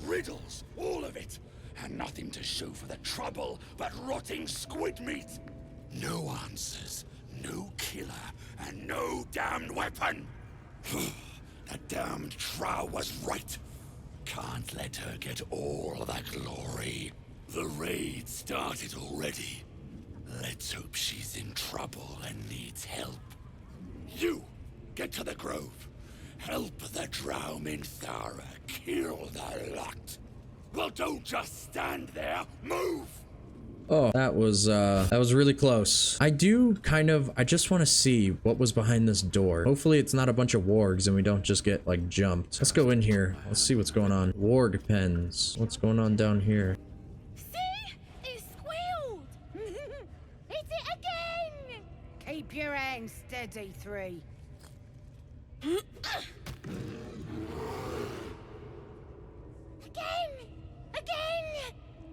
Riddles, all of it. And nothing to show for the trouble but rotting squid meat. No answers, no killer, and no damned weapon. That damned Drow was right. Can't let her get all the glory. The raid started already. Let's hope she's in trouble and needs help. You, get to the grove. Help the Drow Minthara kill the lot. Well, don't just stand there. Move! Oh, that was really close. I just want to see what was behind this door. Hopefully it's not a bunch of wargs and we don't just get, like, jumped. Let's go in here. Let's see what's going on. Warg pens. What's going on down here? See? It squealed! It's it again! Keep your hands steady, Three. Again!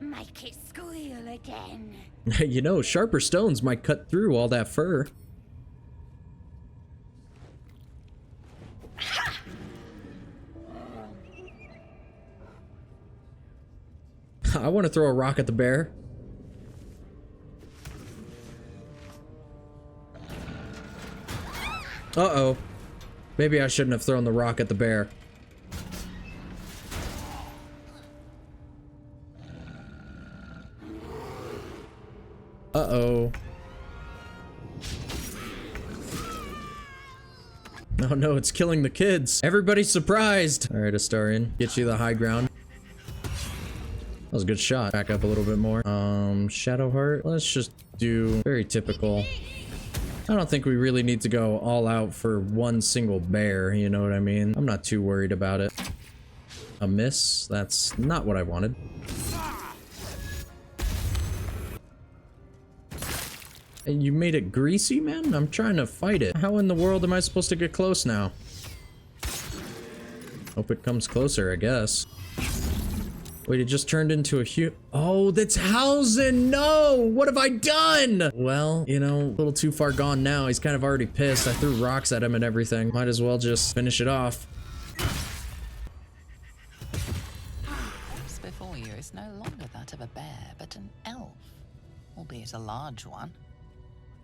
Make it squeal again. You know, sharper stones might cut through all that fur. I want to throw a rock at the bear. Uh-oh. Maybe I shouldn't have thrown the rock at the bear. Uh-oh. Oh no, it's killing the kids. Everybody's surprised. All right, Astarion, get you the high ground. That was a good shot. Back up a little bit more. Shadowheart. Let's just do very typical. I don't think we really need to go all out for one single bear, you know what I mean? I'm not too worried about it. A miss? That's not what I wanted. And you made it greasy, man? I'm trying to fight it. How in the world am I supposed to get close now? Hope it comes closer, I guess. Wait, it just turned into a oh, that's Halsin! No! What have I done? Well, you know, a little too far gone now. He's kind of already pissed. I threw rocks at him and everything. Might as well just finish it off. What's before you is no longer that of a bear, but an elf, albeit a large one.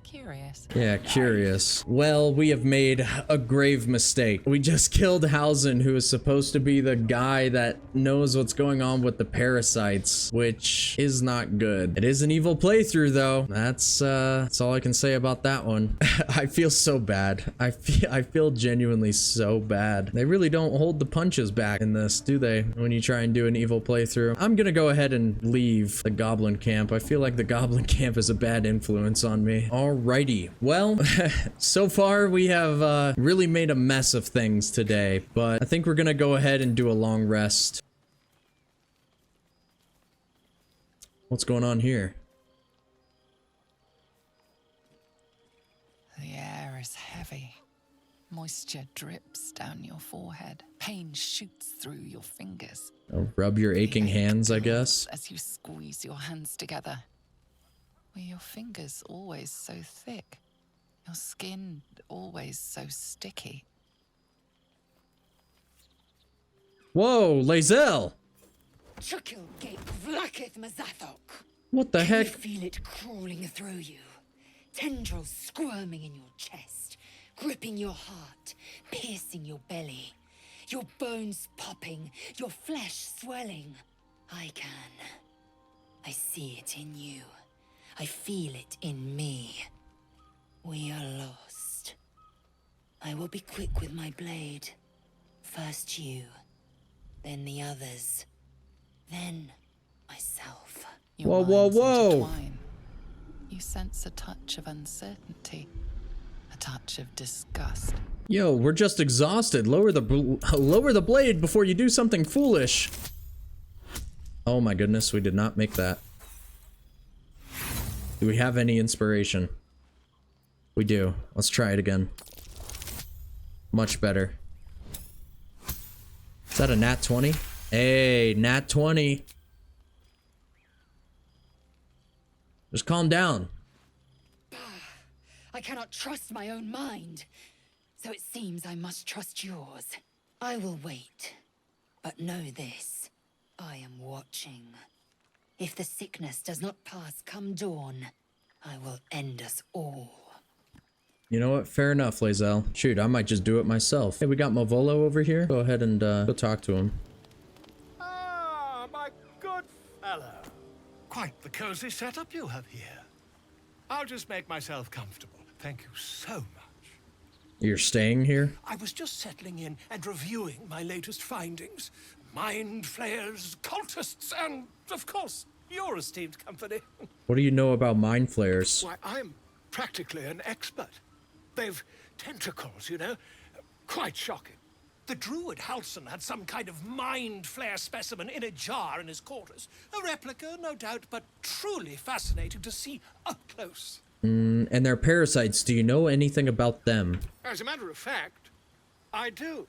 Curious. Yeah, curious. Well, we have made a grave mistake. We just killed Halsin, who is supposed to be the guy that knows what's going on with the parasites, which is not good. It is an evil playthrough, though. That's all I can say about that one. I feel so bad. I feel genuinely so bad. They really don't hold the punches back in this, do they? When you try and do an evil playthrough. I'm gonna go ahead and leave the Goblin Camp. I feel like the Goblin Camp is a bad influence on me. Alrighty, well, so far we have really made a mess of things today, but I think we're gonna go ahead and do a long rest. What's going on here? The air is heavy. Moisture drips down your forehead. Pain shoots through your fingers. Oh, rub your aching hands, I guess. As you squeeze your hands together. Were your fingers always so thick? Your skin always so sticky? Whoa, Lae'zel! Chukil gate vlaketh mazathok. What the heck? You feel it crawling through you. Tendrils squirming in your chest, gripping your heart, piercing your belly. Your bones popping, your flesh swelling. I can. I see it in you. I feel it in me. We are lost. I will be quick with my blade. First you, then the others, then myself. Your whoa, minds whoa! intertwine. You sense a touch of uncertainty, a touch of disgust. Yo, we're just exhausted. Lower the blade before you do something foolish. Oh my goodness, we did not make that. Do we have any inspiration? We do. Let's try it again. Much better. Is that a nat 20? Hey, nat 20. Just calm down. I cannot trust my own mind, so it seems I must trust yours. I will wait, but know this. I am watching. If the sickness does not pass come dawn, I will end us all. You know what? Fair enough, Lae'zel. Shoot, I might just do it myself. Hey, we got my Volo over here. Go ahead and go talk to him. Ah, my good fellow. Quite the cozy setup you have here. I'll just make myself comfortable. Thank you so much. You're staying here? I was just settling in and reviewing my latest findings. Mind flayers, cultists, and, of course, your esteemed company. What do you know about mind flayers? Why, I'm practically an expert. They've tentacles, you know? Quite shocking. The druid Halsin had some kind of mind flare specimen in a jar in his quarters. A replica, no doubt, but truly fascinating to see up close. And their parasites, do you know anything about them? As a matter of fact, I do.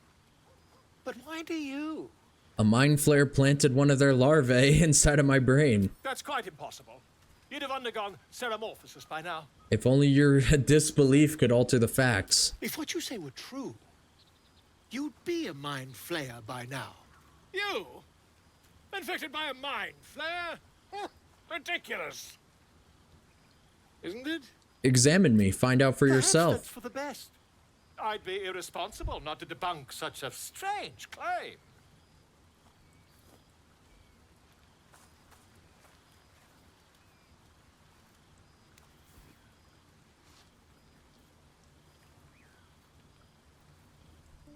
But why do you? A mind flare planted one of their larvae inside of my brain. That's quite impossible. You'd have undergone ceramorphosis by now. If only your disbelief could alter the facts. If what you say were true, you'd be a mind flayer by now. You? Infected by a mind flare? Ridiculous. Isn't it? Examine me. Find out for Perhaps yourself. that's for the best. I'd be irresponsible not to debunk such a strange claim.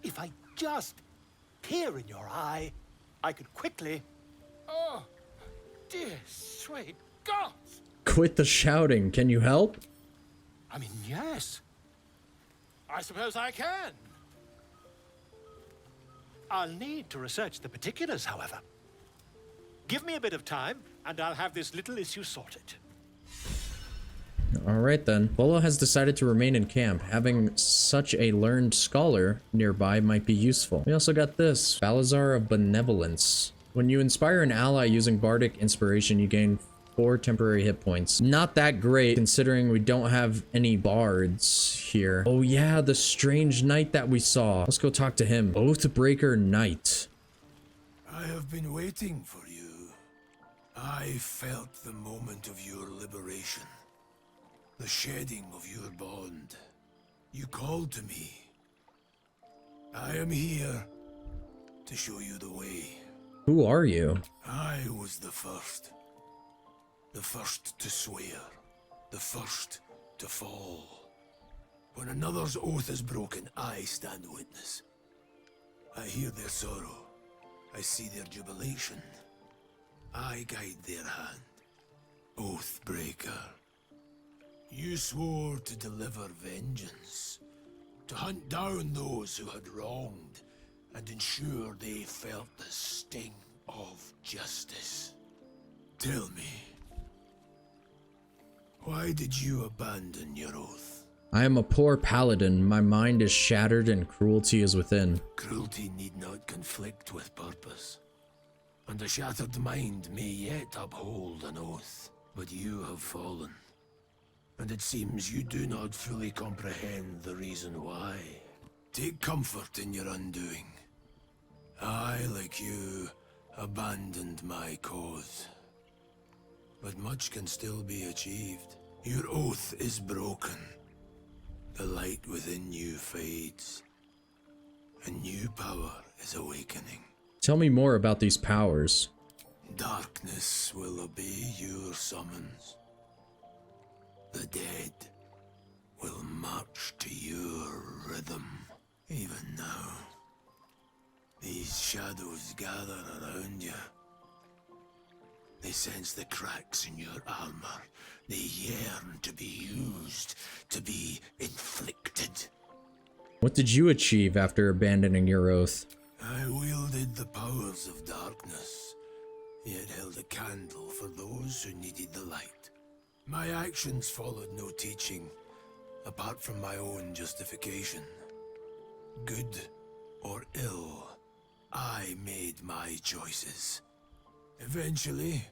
If I just peer in your eye, I could quickly... Oh, dear sweet gods! Quit the shouting. Can you help? I mean, yes. I suppose I can. I'll need to research the particulars, however. Give me a bit of time, and I'll have this little issue sorted. Alright then. Volo has decided to remain in camp. Having such a learned scholar nearby might be useful. We also got this. Balazar of Benevolence. When you inspire an ally using Bardic Inspiration, you gain 4 temporary hit points. Not that great, considering we don't have any bards here. Oh yeah, the strange knight that we saw. Let's go talk to him. Oathbreaker Knight. I have been waiting for you. I felt the moment of your liberation. The shedding of your bond. You called to me. I am here to show you the way. Who are you? I was the first. The first to swear. The first to fall. When another's oath is broken, I stand witness. I hear their sorrow. I see their jubilation. I guide their hand. Oathbreaker. You swore to deliver vengeance. To hunt down those who had wronged and ensure they felt the sting of justice. Tell me, why did you abandon your oath? I am a poor paladin. My mind is shattered and cruelty is within. Cruelty need not conflict with purpose. And a shattered mind may yet uphold an oath. But you have fallen. And it seems you do not fully comprehend the reason why. Take comfort in your undoing. I, like you, abandoned my cause. But much can still be achieved. Your oath is broken. The light within you fades. A new power is awakening. Tell me more about these powers. Darkness will obey your summons. The dead will march to your rhythm. Even now, these shadows gather around you. They sense the cracks in your armor. They yearn to be used, to be inflicted. What did you achieve after abandoning your oath? I wielded the powers of darkness, yet held a candle for those who needed the light. My actions followed no teaching, apart from my own justification. Good or ill, I made my choices. Eventually,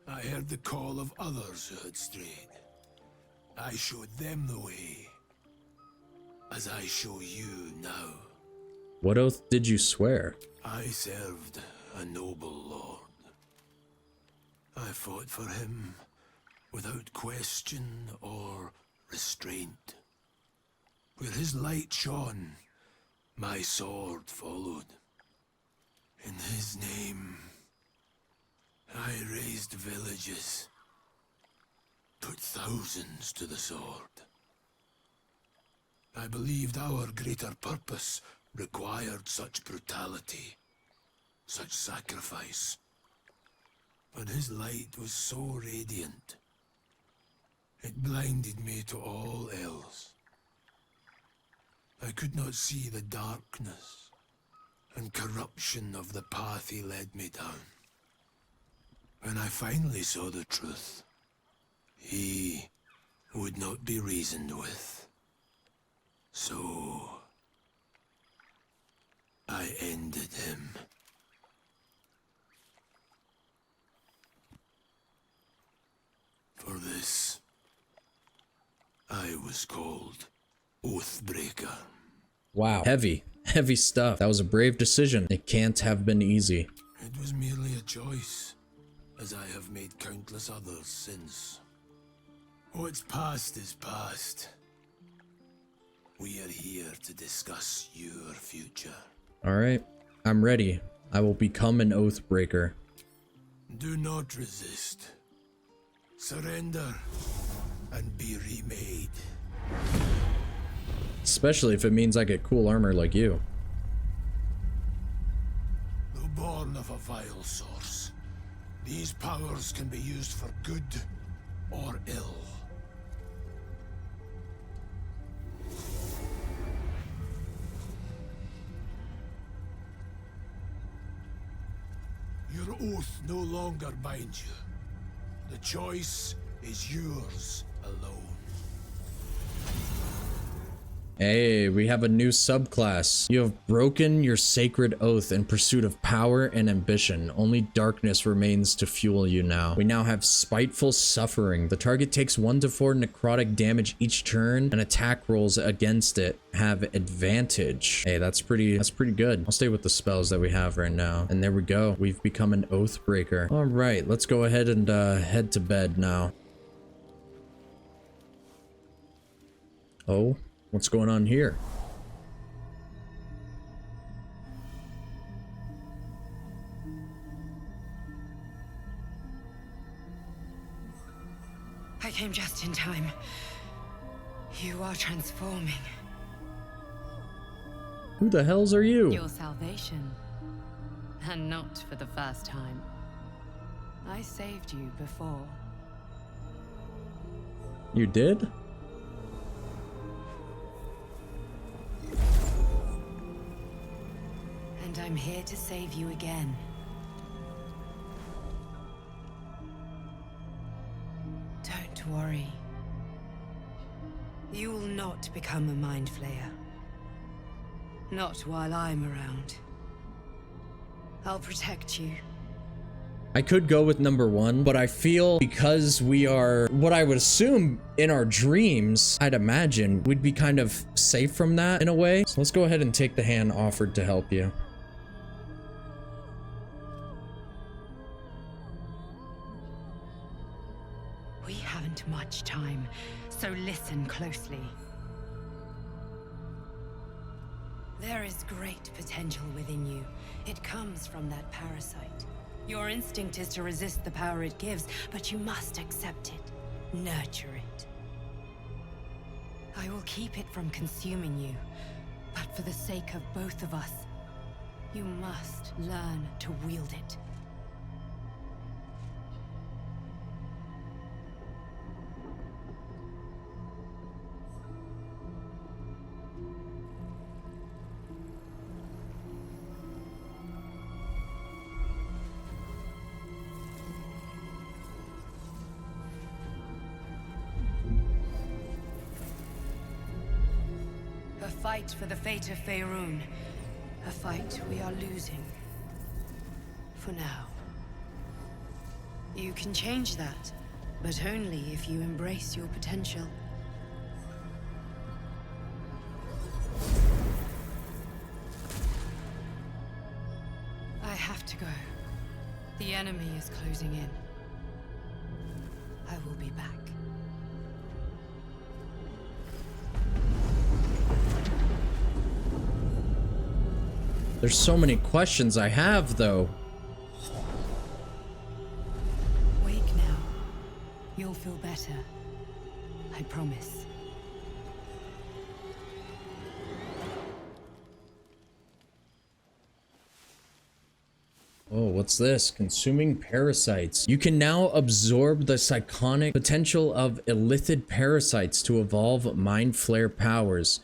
I heard the call of others who had strayed. I showed them the way, as I show you now. What oath did you swear? I served a noble lord. I fought for him without question or restraint. Where his light shone, my sword followed. In his name, I raised villages, put thousands to the sword. I believed our greater purpose required such brutality, such sacrifice. But his light was so radiant, it blinded me to all else. I could not see the darkness and corruption of the path he led me down. When I finally saw the truth, he would not be reasoned with. So I ended him. For this, I was called Oathbreaker. Wow. Heavy stuff. That was a brave decision. It can't have been easy. It was merely a choice, as I have made countless others since. What's past is past. We are here to discuss your future. Alright, I'm ready. I will become an Oathbreaker. Do not resist. Surrender and be remade. Especially if it means I get cool armor like you. Though born of a vile source, these powers can be used for good or ill. Your oath no longer binds you. The choice is yours alone. Hey, we have a new subclass. You have broken your sacred oath in pursuit of power and ambition. Only darkness remains to fuel you now. We now have Spiteful Suffering. The target takes 1 to 4 necrotic damage each turn, and attack rolls against it have advantage. Hey, that's pretty good. I'll stay with the spells that we have right now. And there we go. We've become an oath breaker. All right, let's go ahead and head to bed now. Oh. What's going on here? I came just in time. You are transforming. Who the hells are you? Your salvation. And not for the first time. I saved you before. You did? And I'm here to save you again. Don't worry. You will not become a mind flayer. Not while I'm around. I'll protect you. I could go with number 1, but I feel because we are what I would assume in our dreams, I'd imagine we'd be kind of safe from that in a way. So let's go ahead and take the hand offered to help you. We haven't much time, so listen closely. There is great potential within you. It comes from that parasite. Your instinct is to resist the power it gives, but you must accept it, nurture it. I will keep it from consuming you, but for the sake of both of us, you must learn to wield it. A fight for the fate of Faerun. A fight we are losing. For now. You can change that, but only if you embrace your potential. I have to go. The enemy is closing in. I will be back. There's so many questions I have, though. Wake now. You'll feel better. I promise. Oh, what's this? Consuming parasites. You can now absorb the psychonic potential of illithid parasites to evolve mind flare powers.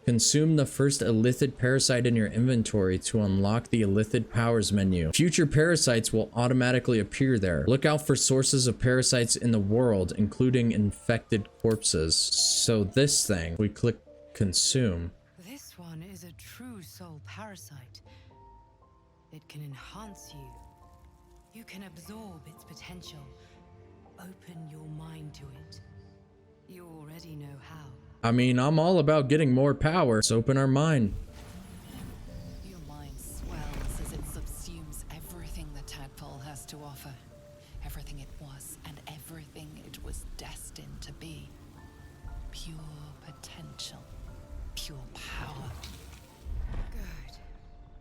Consume the first illithid parasite in your inventory to unlock the illithid powers menu. Future parasites will automatically appear there. Look out for sources of parasites in the world, including infected corpses. So this thing, we click consume. This one is a true soul parasite. It can enhance you. You can absorb its potential. Open your mind to it. You already know how. I mean, I'm all about getting more power. Let's open our mind. Your mind swells as it subsumes everything the tadpole has to offer. Everything it was and everything it was destined to be. Pure potential. Pure power. Good.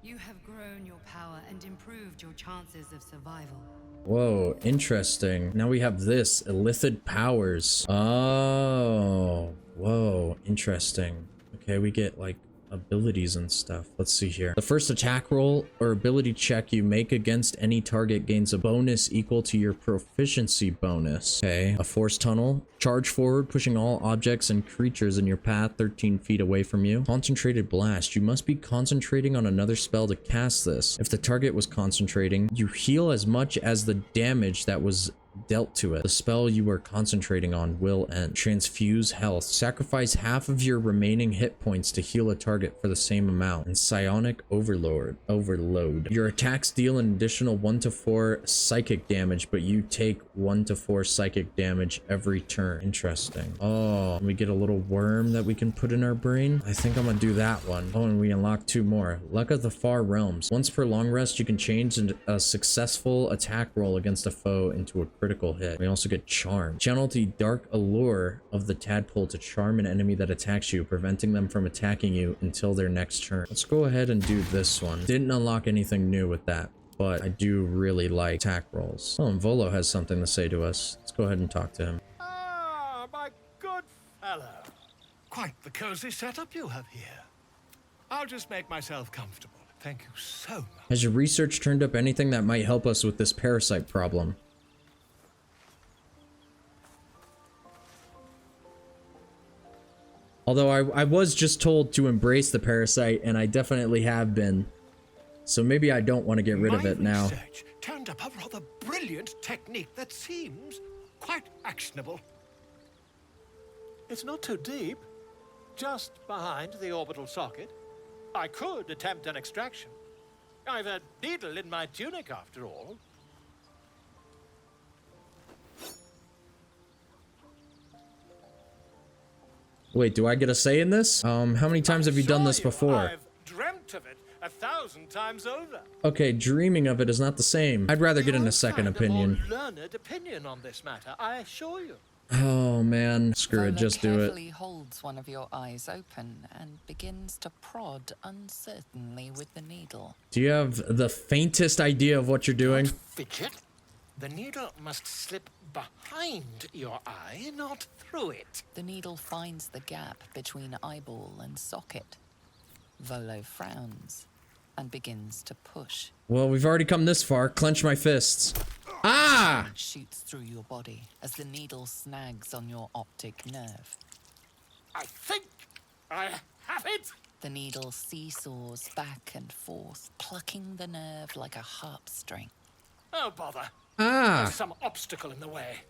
You have grown your power and improved your chances of survival. Whoa, interesting. Now we have this, illithid powers. Oh, whoa, interesting. Okay, we get like abilities and stuff. Let's see here. The first attack roll or ability check you make against any target gains a bonus equal to your proficiency bonus. Okay, a force tunnel. Charge forward, pushing all objects and creatures in your path 13 feet away from you. Concentrated blast. You must be concentrating on another spell to cast this. If the target was concentrating, you heal as much as the damage that was dealt to it. The spell you are concentrating on will end. Transfuse health. Sacrifice half of your remaining hit points to heal a target for the same amount. And Psionic Overload. Your attacks deal an additional 1 to 4 psychic damage, but you take 1 to 4 psychic damage every turn. Interesting. Oh, we get a little worm that we can put in our brain. I think I'm gonna do that one. Oh, and we unlock 2 more. Luck of the Far Realms. Once per long rest, you can change a successful attack roll against a foe into a critical hit. We also get Charm. Channel the dark allure of the tadpole to charm an enemy that attacks you, preventing them from attacking you until their next turn. Let's go ahead and do this one. Didn't unlock anything new with that, but I do really like attack rolls. Oh, and Volo has something to say to us. Let's go ahead and talk to him. Ah, my good fellow. Quite the cozy setup you have here. I'll just make myself comfortable. Thank you so much. Has your research turned up anything that might help us with this parasite problem? Although I was just told to embrace the parasite, and I definitely have been. So maybe I don't want to get rid of it now. My research turned up a rather brilliant technique that seems quite actionable. It's not too deep, just behind the orbital socket. I could attempt an extraction. I've a needle in my tunic, after all. Wait, do I get a say in this? How many times have you done this before? I've dreamt of it 1,000 times over. Okay, dreaming of it is not the same. I'd rather get in a second opinion. A more learned opinion on this matter, I assure you. Oh man, screw it, just do it. Carefully holds one of your eyes open and begins to prod uncertainly with the needle. Do you have the faintest idea of what you're doing? Fidget. The needle must slip behind your eye, not through it. The needle finds the gap between eyeball and socket. Volo frowns and begins to push. Well, we've already come this far. Clench my fists. Ah! It shoots through your body as the needle snags on your optic nerve. I think I have it. The needle seesaws back and forth, plucking the nerve like a harp string. Oh, bother. Ah! There's some obstacle in the way.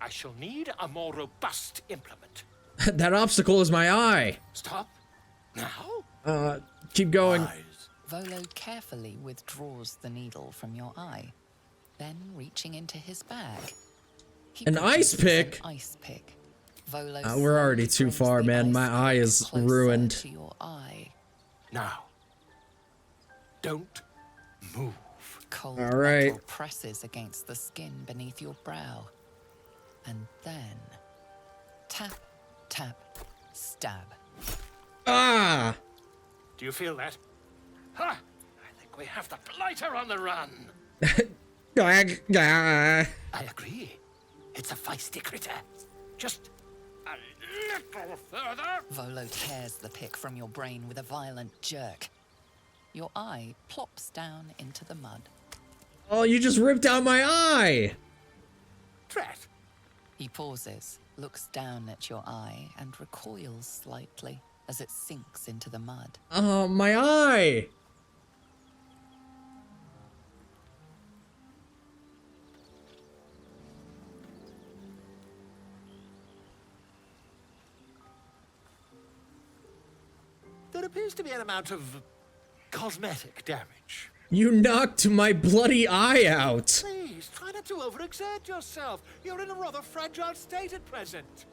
I shall need a more robust implement. That obstacle is my eye. Stop. Now? Keep going. Eyes. Volo carefully withdraws the needle from your eye. Then, reaching into his bag, he An ice pick? An ice pick. Volo We're already too far, man. My eye is ruined. to your eye. Now. Don't move. Cold All right. metal presses against the skin beneath your brow. And then, tap, tap, stab. Ah! Do you feel that? Ha! I think we have the blighter on the run. I agree. It's a feisty critter. Just a little further. Volo tears the pick from your brain with a violent jerk. Your eye plops down into the mud. Oh, you just ripped out my eye! Drat. He pauses, looks down at your eye, and recoils slightly as it sinks into the mud. Oh, my eye! There appears to be an amount of cosmetic damage. You knocked my bloody eye out! Please, try not to overexert yourself. You're in a rather fragile state at present.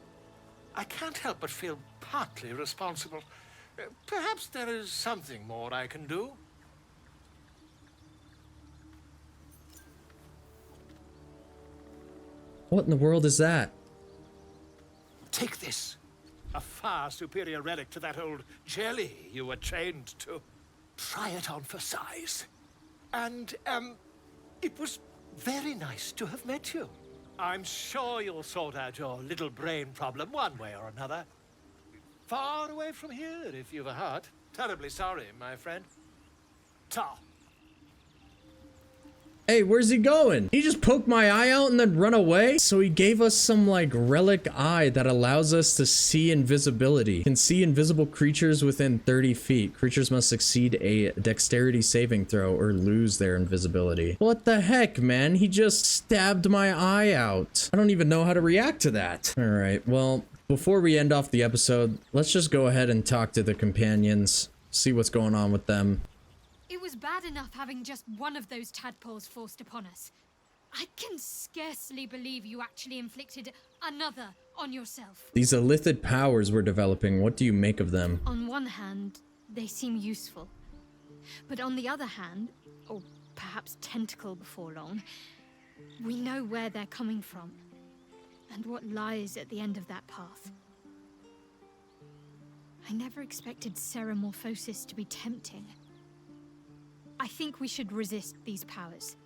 I can't help but feel partly responsible. Perhaps there is something more I can do. What in the world is that? Take this. A far superior relic to that old jelly you were trained to. Try it on for size. And, it was very nice to have met you. I'm sure you'll sort out your little brain problem one way or another. Far away from here, if you've a heart. Terribly sorry, my friend. Ta. Hey, where's he going? He just poked my eye out and then run away? So he gave us some like relic eye that allows us to see invisibility. Can see invisible creatures within 30 feet. Creatures must succeed a dexterity saving throw or lose their invisibility. What the heck, man? He just stabbed my eye out. I don't even know how to react to that. All right, well, before we end off the episode, let's just go ahead and talk to the companions, see what's going on with them. It was bad enough having just one of those tadpoles forced upon us. I can scarcely believe you actually inflicted another on yourself. These illithid powers we're developing, what do you make of them? On one hand, they seem useful. But on the other hand, or perhaps tentacle before long, we know where they're coming from and what lies at the end of that path. I never expected ceramorphosis to be tempting. I think we should resist these powers.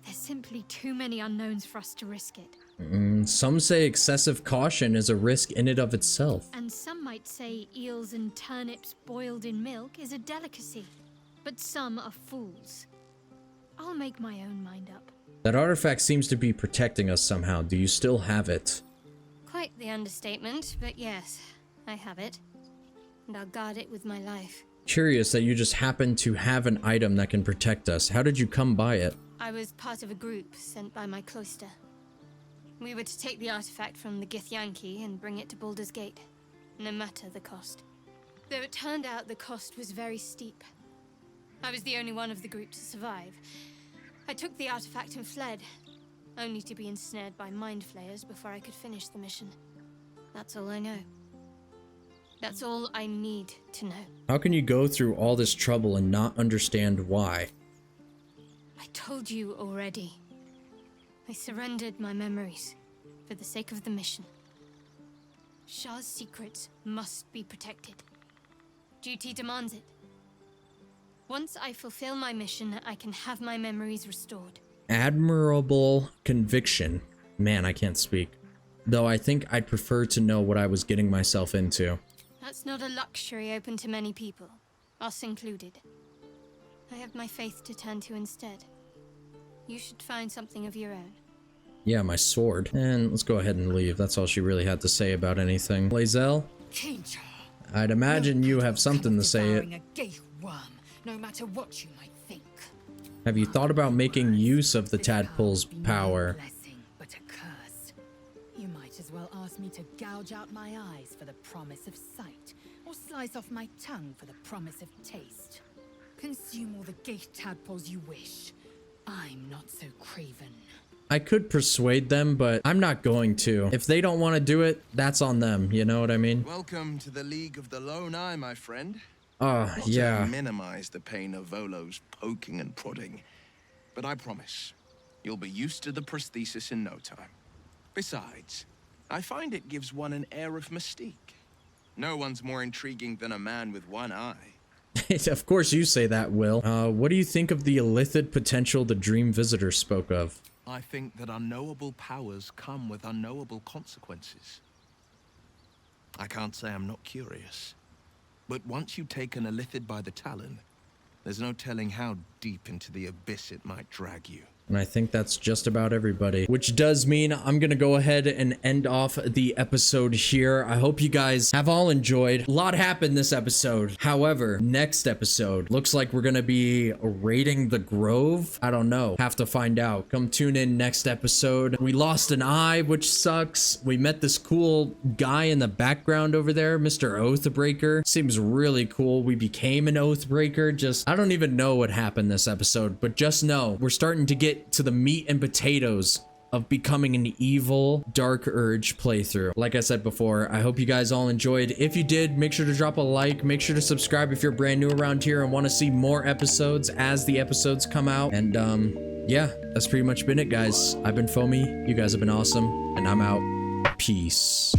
There's simply too many unknowns for us to risk it. Some say excessive caution is a risk in and of itself. And some might say eels and turnips boiled in milk is a delicacy. But some are fools. I'll make my own mind up. That artifact seems to be protecting us somehow. Do you still have it? Quite the understatement, but yes, I have it. And I'll guard it with my life. Curious that you just happen to have an item that can protect us. How did you come by it? I was part of a group sent by my cloister. We were to take the artifact from the Githyanki and bring it to Baldur's Gate, no matter the cost. Though it turned out the cost was very steep. I was the only one of the group to survive. I took the artifact and fled, only to be ensnared by mind flayers before I could finish the mission. That's all I know. That's all I need to know. How can you go through all this trouble and not understand why? I told you already. I surrendered my memories for the sake of the mission. Shah's secrets must be protected. Duty demands it. Once I fulfill my mission, I can have my memories restored. Admirable conviction. Man, I can't speak. Though I think I'd prefer to know what I was getting myself into. That's not a luxury open to many people, us included. I have my faith to turn to instead. You should find something of your own. Yeah, my sword. And let's go ahead and leave. That's all she really had to say about anything. Lae'zel? I'd imagine you have something to say it. A gate worm, no matter what you might think. Have you thought about making use of the tadpole's power? But a curse. You might as well ask me to gouge out my eyes for the promise of sight, or slice off my tongue for the promise of taste. Consume all the gate tadpoles you wish. I'm not so craven. I could persuade them, but I'm not going to. If they don't want to do it, that's on them, you know what I mean? Welcome to the League of the Lone Eye, my friend. Yeah. To minimize the pain of Volo's poking and prodding, but I promise, you'll be used to the prosthesis in no time. Besides, I find it gives one an air of mystique. No one's more intriguing than a man with one eye. Of course you say that, Will. What do you think of the illithid potential the Dream Visitor spoke of? I think that unknowable powers come with unknowable consequences. I can't say I'm not curious, but once you take an illithid by the talon, there's no telling how deep into the abyss it might drag you. And I think that's just about everybody, which does mean I'm gonna go ahead and end off the episode here. I hope you guys have all enjoyed. A lot happened this episode. However, next episode looks like we're gonna be raiding the Grove. I don't know. Have to find out. Come tune in next episode. We lost an eye, which sucks. We met this cool guy in the background over there, Mr. Oathbreaker. Seems really cool. We became an Oathbreaker. Just, I don't even know what happened this episode, but just know we're starting to get to the meat and potatoes of becoming an evil Dark Urge playthrough. Like I said before, I hope you guys all enjoyed. If you did, make sure to drop a like, make sure to subscribe if you're brand new around here and want to see more episodes as the episodes come out. And yeah, that's pretty much been it, guys. I've been iFoamyy, you guys have been awesome, and I'm out. Peace.